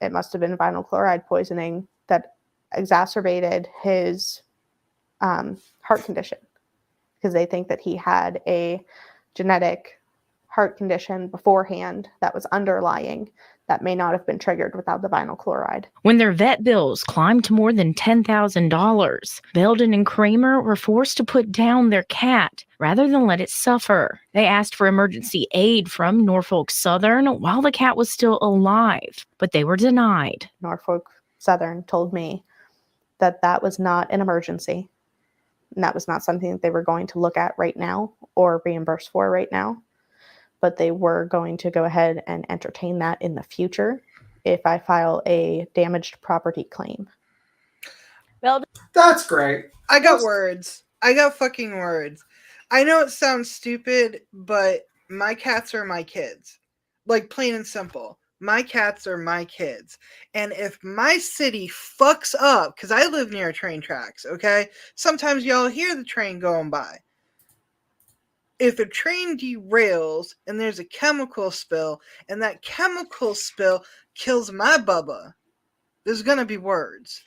it must have been vinyl chloride poisoning that exacerbated his heart condition, because they think that he had a genetic heart condition beforehand that was underlying that may not have been triggered without the vinyl chloride. When their vet bills climbed to more than $10,000, Belden and Kramer were forced to put down their cat rather than let it suffer. They asked for emergency aid from Norfolk Southern while the cat was still alive, but they were denied. Norfolk Southern told me that that was not an emergency, and that was not something that they were going to look at right now or reimburse for right now. But they were going to go ahead and entertain that in the future if I file a damaged property claim. That's great. I got words. I got fucking words. I know it sounds stupid, but my cats are my kids. Like, plain and simple. My cats are my kids. And if my city fucks up, because I live near train tracks, okay? Sometimes y'all hear the train going by. If a train derails and there's a chemical spill and that chemical spill kills my Bubba, there's going to be words.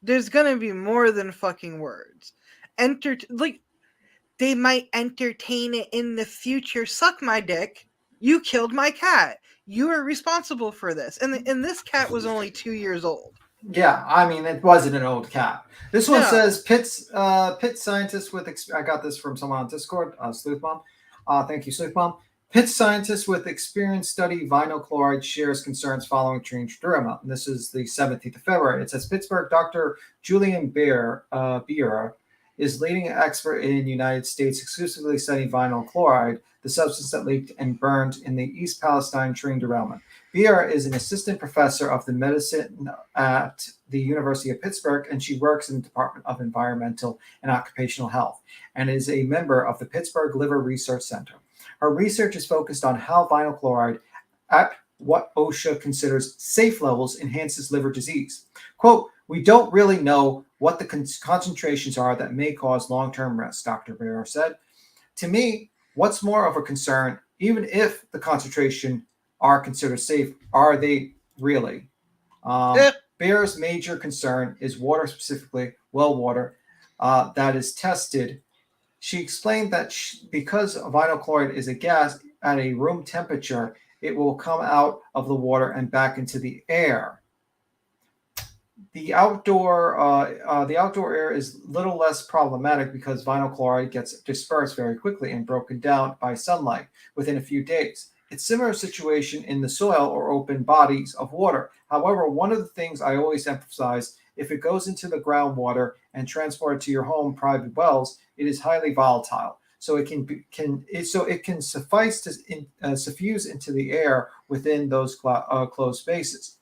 There's going to be more than fucking words. They might entertain it in the future. Suck my dick. You killed my cat. You are responsible for this. And this cat was only 2 years old. Yeah, I mean, it wasn't an old cat. This one says Pitt scientists with I got this from someone on Discord, Sleuth Mom. Thank you, Sleuth Mom. Pitt scientists with experience study vinyl chloride shares concerns following train derailment. And this is the 17th of February. It says Pittsburgh Dr. Julian Beer is leading expert in the United States exclusively studying vinyl chloride, the substance that leaked and burned in the East Palestine train derailment. Beer is an assistant professor of the medicine at the University of Pittsburgh, and she works in the Department of Environmental and Occupational Health and is a member of the Pittsburgh Liver Research Center. Her research is focused on how vinyl chloride, at what OSHA considers safe levels, enhances liver disease. Quote, we don't really know what the concentrations are that may cause long-term risk, Dr. Beer said. To me, what's more of a concern, even if the concentration are considered safe, are they really? Bear's major concern is water, specifically well water, that is tested. She explained that because vinyl chloride is a gas at a room temperature, it will come out of the water and back into the air. The outdoor air is little less problematic because vinyl chloride gets dispersed very quickly and broken down by sunlight within a few days. It's a similar situation in the soil or open bodies of water. However, one of the things I always emphasize, if it goes into the groundwater and transported to your home private wells, it is highly volatile. So it can suffice to suffuse into the air within those closed spaces.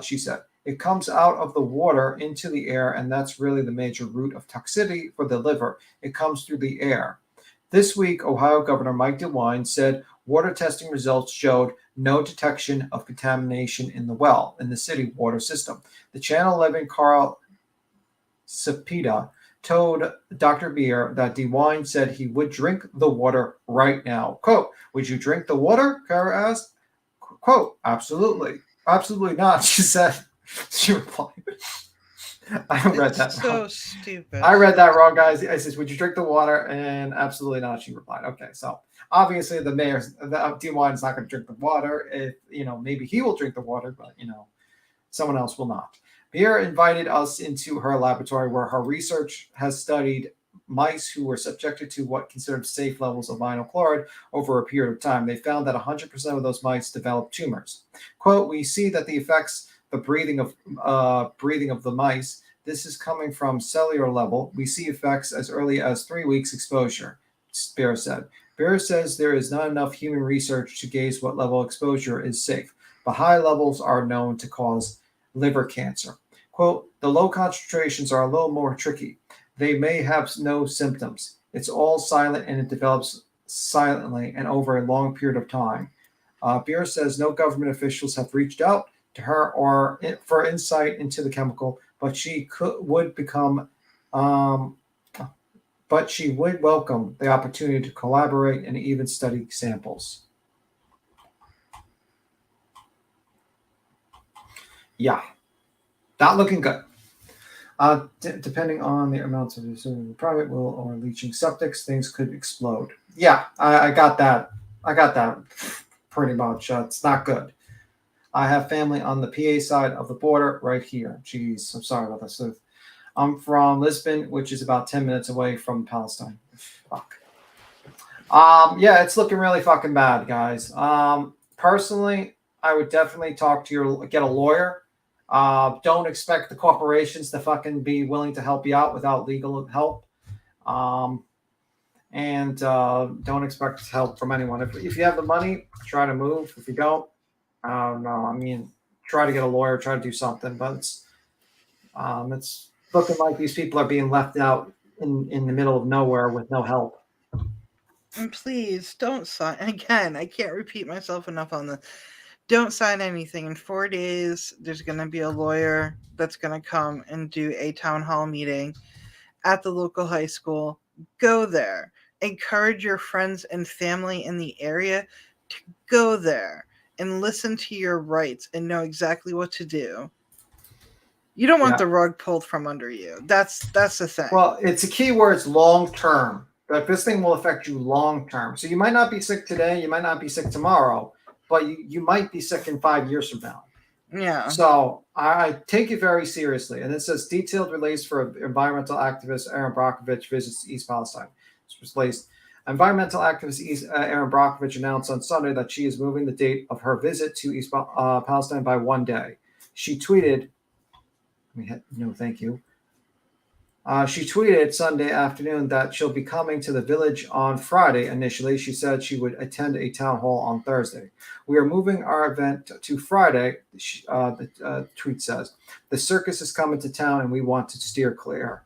She said, it comes out of the water into the air, and that's really the major route of toxicity for the liver. It comes through the air. This week, Ohio Governor Mike DeWine said water testing results showed no detection of contamination in the city water system. The Channel 11 Carl Cepeda told Dr. Beer that DeWine said he would drink the water right now. Quote, would you drink the water? Kara asked. Quote, absolutely. Absolutely not, she said. She replied. I read that wrong. So stupid. I read that wrong, guys. I says, would you drink the water? And absolutely not, she replied. Okay, so obviously the DeWine is not going to drink the water. If, maybe he will drink the water, but, someone else will not. Beer invited us into her laboratory where her research has studied mice who were subjected to what considered safe levels of vinyl chloride over a period of time. They found that 100% of those mice developed tumors. Quote, we see that the effects, the breathing of the mice, this is coming from cellular level. We see effects as early as 3 weeks exposure, Bear said. Bear says there is not enough human research to gauge what level of exposure is safe, but high levels are known to cause liver cancer. Quote, the low concentrations are a little more tricky. They may have no symptoms. It's all silent and it develops silently and over a long period of time. Beer says no government officials have reached out to her or for insight into the chemical, but she would welcome the opportunity to collaborate and even study samples. Yeah, not looking good. Depending on the amounts of private will or leaching septics, things could explode. Yeah, I got that. I got that pretty much. It's not good. I have family on the PA side of the border right here. Jeez, I'm sorry about this. I'm from Lisbon, which is about 10 minutes away from Palestine. Fuck. Yeah, it's looking really fucking bad, guys. Personally, I would definitely get a lawyer. Don't expect the corporations to fucking be willing to help you out without legal help. And don't expect help from anyone. If you have the money, try to move. If you don't, no. I mean, try to get a lawyer, try to do something. But it's looking like these people are being left out in the middle of nowhere with no help. And please don't sign. Again, I can't repeat myself enough on this. Don't sign anything. In 4 days, there's going to be a lawyer that's going to come and do a town hall meeting at the local high school. Go there. Encourage your friends and family in the area to go there and listen to your rights and know exactly what to do. You don't want the rug pulled from under you. That's the thing. Well, it's a key word. It's long term. But this thing will affect you long term. So you might not be sick today. You might not be sick tomorrow. But you might be sick in 5 years from now. Yeah. So I take it very seriously. And it says detailed release for environmental activist Erin Brockovich visits East Palestine. This was released. Environmental activist Erin Brockovich announced on Sunday that she is moving the date of her visit to East Palestine by 1 day. She tweeted, no, thank you. She tweeted Sunday afternoon that she'll be coming to the village on Friday. Initially, she said she would attend a town hall on Thursday. We are moving our event to Friday, the tweet says. The circus is coming to town and we want to steer clear.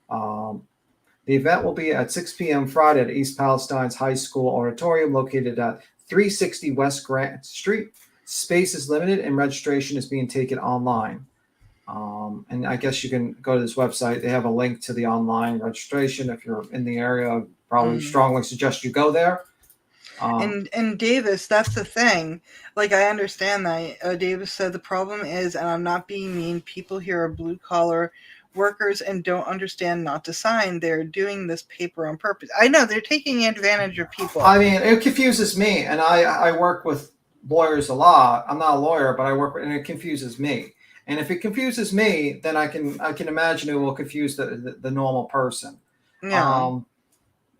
The event will be at 6 p.m. Friday at East Palestine's High School Auditorium located at 360 West Grant Street. Space is limited and registration is being taken online. And I guess you can go to this website. They have a link to the online registration. If you're in the area, I'd probably strongly suggest you go there. And Davis, that's the thing. Like, I understand that. Davis said the problem is, and I'm not being mean, people here are blue collar workers and don't understand not to sign. They're doing this paper on purpose. I know they're taking advantage of people. I mean, it confuses me, and I work with lawyers a lot. I'm not a lawyer, but I work with, and it confuses me. And if it confuses me, then I can imagine it will confuse the normal person. Yeah.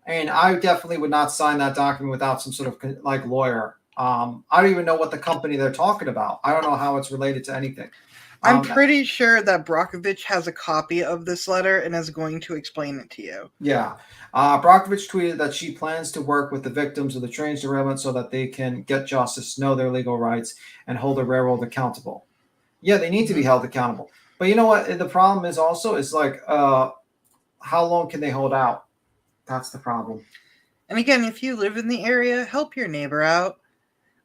And I definitely would not sign that document without some sort of like lawyer. I don't even know what the company they're talking about. I don't know how it's related to anything. I'm pretty sure that Brockovich has a copy of this letter and is going to explain it to you. Yeah. Brockovich tweeted that she plans to work with the victims of the train derailment so that they can get justice, know their legal rights, and hold the railroad accountable. Yeah, they need to be held accountable. But you know what? The problem is also is like, how long can they hold out? That's the problem. And again, if you live in the area, help your neighbor out.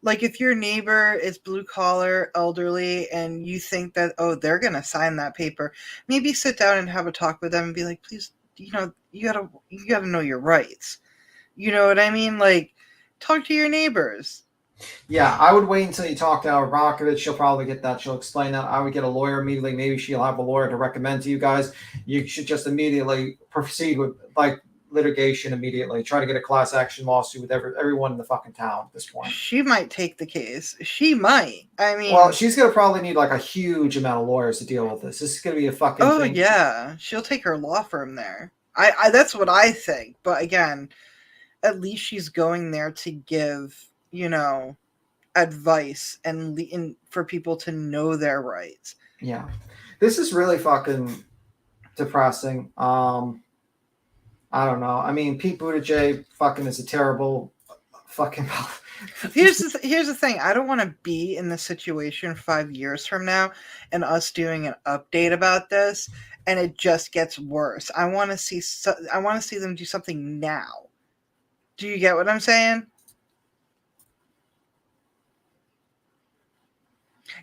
Like if your neighbor is blue collar, elderly, and you think that, oh, they're going to sign that paper, maybe sit down and have a talk with them and be like, please, you gotta know your rights. You know what I mean? Like, talk to your neighbors. Yeah, I would wait until you talk to Erin Brockovich. She'll probably get that. She'll explain that. I would get a lawyer immediately. Maybe she'll have a lawyer to recommend to you guys. You should just immediately proceed with like litigation immediately. Try to get a class action lawsuit with everyone in the fucking town at this point. She might take the case. She might. I mean, well, she's gonna probably need like a huge amount of lawyers to deal with this. This is gonna be a fucking thing. Yeah, she'll take her law firm there. I that's what I think. But again, at least she's going there to give, advice and for people to know their rights. Yeah. This is really fucking depressing. I don't know. I mean, Pete Buttigieg fucking is a terrible fucking. Here's the thing. I don't want to be in this situation 5 years from now and us doing an update about this and it just gets worse. I want to see them do something now. Do you get what I'm saying?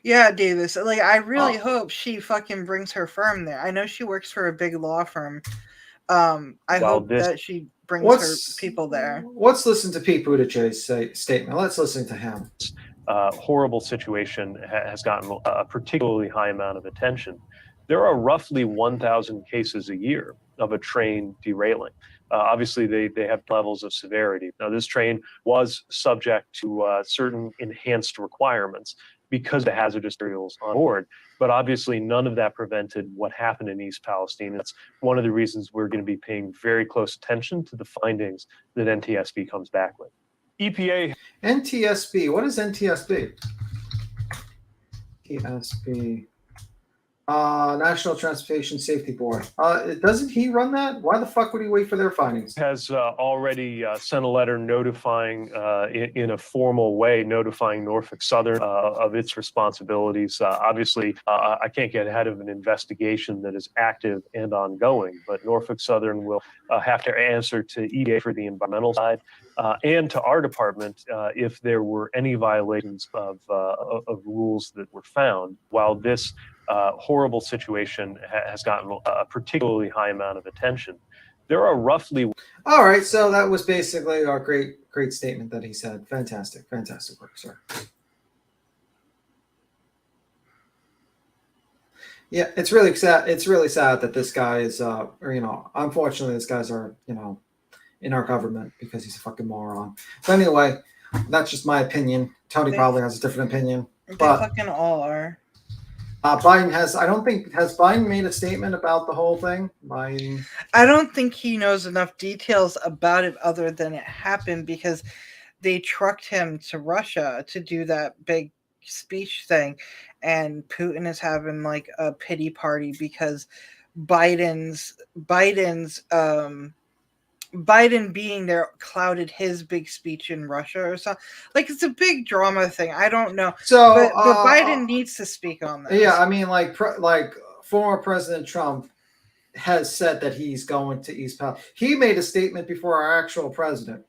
Yeah, Davis. Like, I really hope she fucking brings her firm there. I know she works for a big law firm. I hope that she brings her people there. Let's listen to Pete Buttigieg's statement. Let's listen to him. Horrible situation has gotten a particularly high amount of attention. There are roughly 1,000 cases a year of a train derailing. Obviously, they have levels of severity. Now, this train was subject to certain enhanced requirements because of the hazardous materials on board. But obviously, none of that prevented what happened in East Palestine. That's one of the reasons we're going to be paying very close attention to the findings that NTSB comes back with. EPA. NTSB. What is NTSB? NTSB. National Transportation Safety Board. Doesn't he run that? Why the fuck would he wait for their findings? Has already sent a letter notifying, in a formal way, notifying Norfolk Southern of its responsibilities. Obviously, I can't get ahead of an investigation that is active and ongoing, but Norfolk Southern will have to answer to EPA for the environmental side and to our department if there were any violations of rules that were found. While this horrible situation has gotten a particularly high amount of attention, there are roughly. All right, so that was basically our great statement that he said. Fantastic work, sir. Yeah, it's really sad. It's really sad that this guy is, unfortunately, these guys are, in our government because he's a fucking moron. But anyway, that's just my opinion. Tony probably has a different opinion. They fucking all are. Biden has Biden made a statement about the whole thing? I don't think he knows enough details about it other than it happened because they trucked him to Russia to do that big speech thing, and Putin is having like a pity party because Biden being there clouded his big speech in Russia or something. Like, it's a big drama thing. I don't know. So, but Biden needs to speak on this. Yeah, I mean, like former President Trump has said that he's going to East Palestine. He made a statement before our actual president.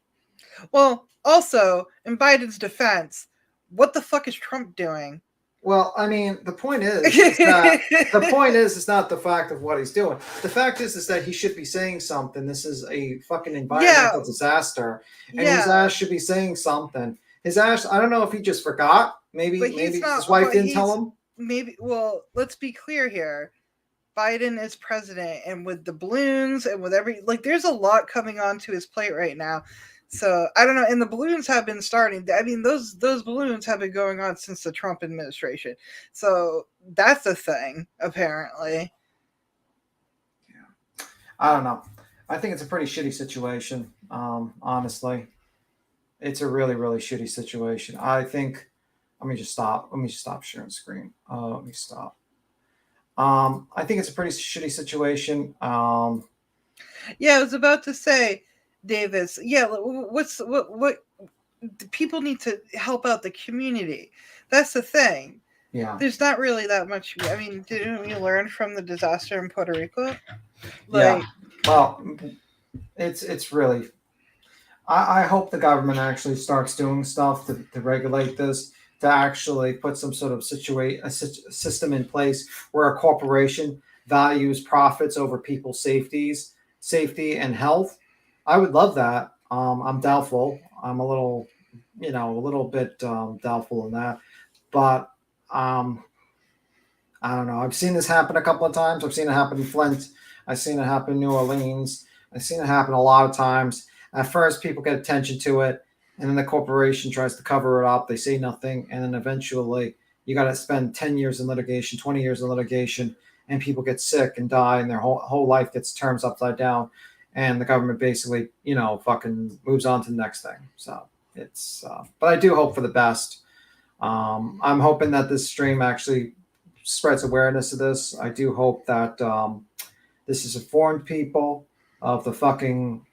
Well, also, in Biden's defense, what the fuck is Trump doing? Well, I mean, the point is it's not the fact of what he's doing. The fact is that he should be saying something. This is a fucking environmental disaster, and his ass should be saying something. His ass, I don't know if he just forgot. Maybe his wife didn't tell him. Maybe. Well, let's be clear here. Biden is president, and with the balloons and with there's a lot coming onto his plate right now. So I don't know, and the balloons have been starting. I mean, those balloons have been going on since the Trump administration. So that's a thing, apparently. Yeah, I don't know. I think it's a pretty shitty situation. Honestly, it's a really, really shitty situation. I think. Let me just stop sharing screen. Let me stop. I think it's a pretty shitty situation. Yeah, I was about to say. Davis, yeah, what people need to help out the community. That's the thing. Yeah, there's not really that much. I mean, didn't we learn from the disaster in Puerto Rico? Yeah, well, it's really. I hope the government actually starts doing stuff to regulate this, to actually put some sort of system in place where a corporation values profits over people's safety and health. I would love that. I'm doubtful. I'm a little bit doubtful in that. But I don't know. I've seen this happen a couple of times. I've seen it happen in Flint. I've seen it happen in New Orleans. I've seen it happen a lot of times. At first, people get attention to it, and then the corporation tries to cover it up. They say nothing, and then eventually you got to spend 10 years in litigation, 20 years in litigation, and people get sick and die, and their whole life gets turned upside down. and the government basically, fucking moves on to the next thing. So it's, but I do hope for the best. I'm hoping that this stream actually spreads awareness of this. I do hope that this has informed people of the fucking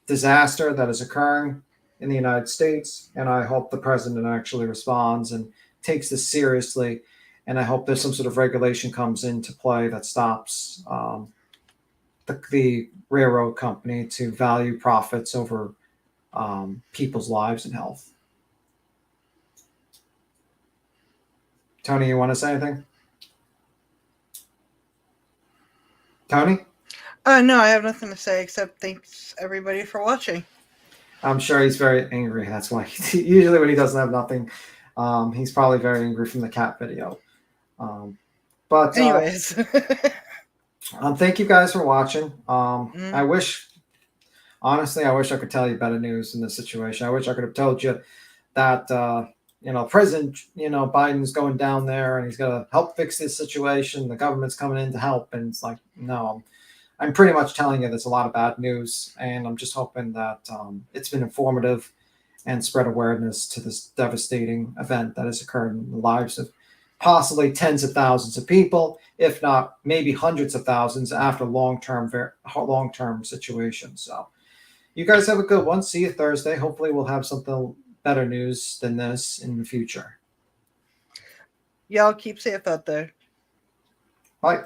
disaster that is occurring in the United States. And I hope the president actually responds and takes this seriously. And I hope there's some sort of regulation comes into play that stops the railroad company to value profits over people's lives and health. Tony, you want to say anything? Tony? No, I have nothing to say except thanks everybody for watching. I'm sure he's very angry. That's why usually when he doesn't have nothing, he's probably very angry from the cat video. But anyways, thank you guys for watching. I wish I could tell you better news in this situation. I wish I could have told you that President Biden's going down there and he's going to help fix this situation. The government's coming in to help, and it's like, no. I'm pretty much telling you there's a lot of bad news, and I'm just hoping that it's been informative and spread awareness to this devastating event that has occurred in the lives of possibly tens of thousands of people, if not maybe hundreds of thousands after long-term situations. So you guys have a good one. See you Thursday. Hopefully we'll have something better news than this in the future. Y'all keep safe out there. Bye.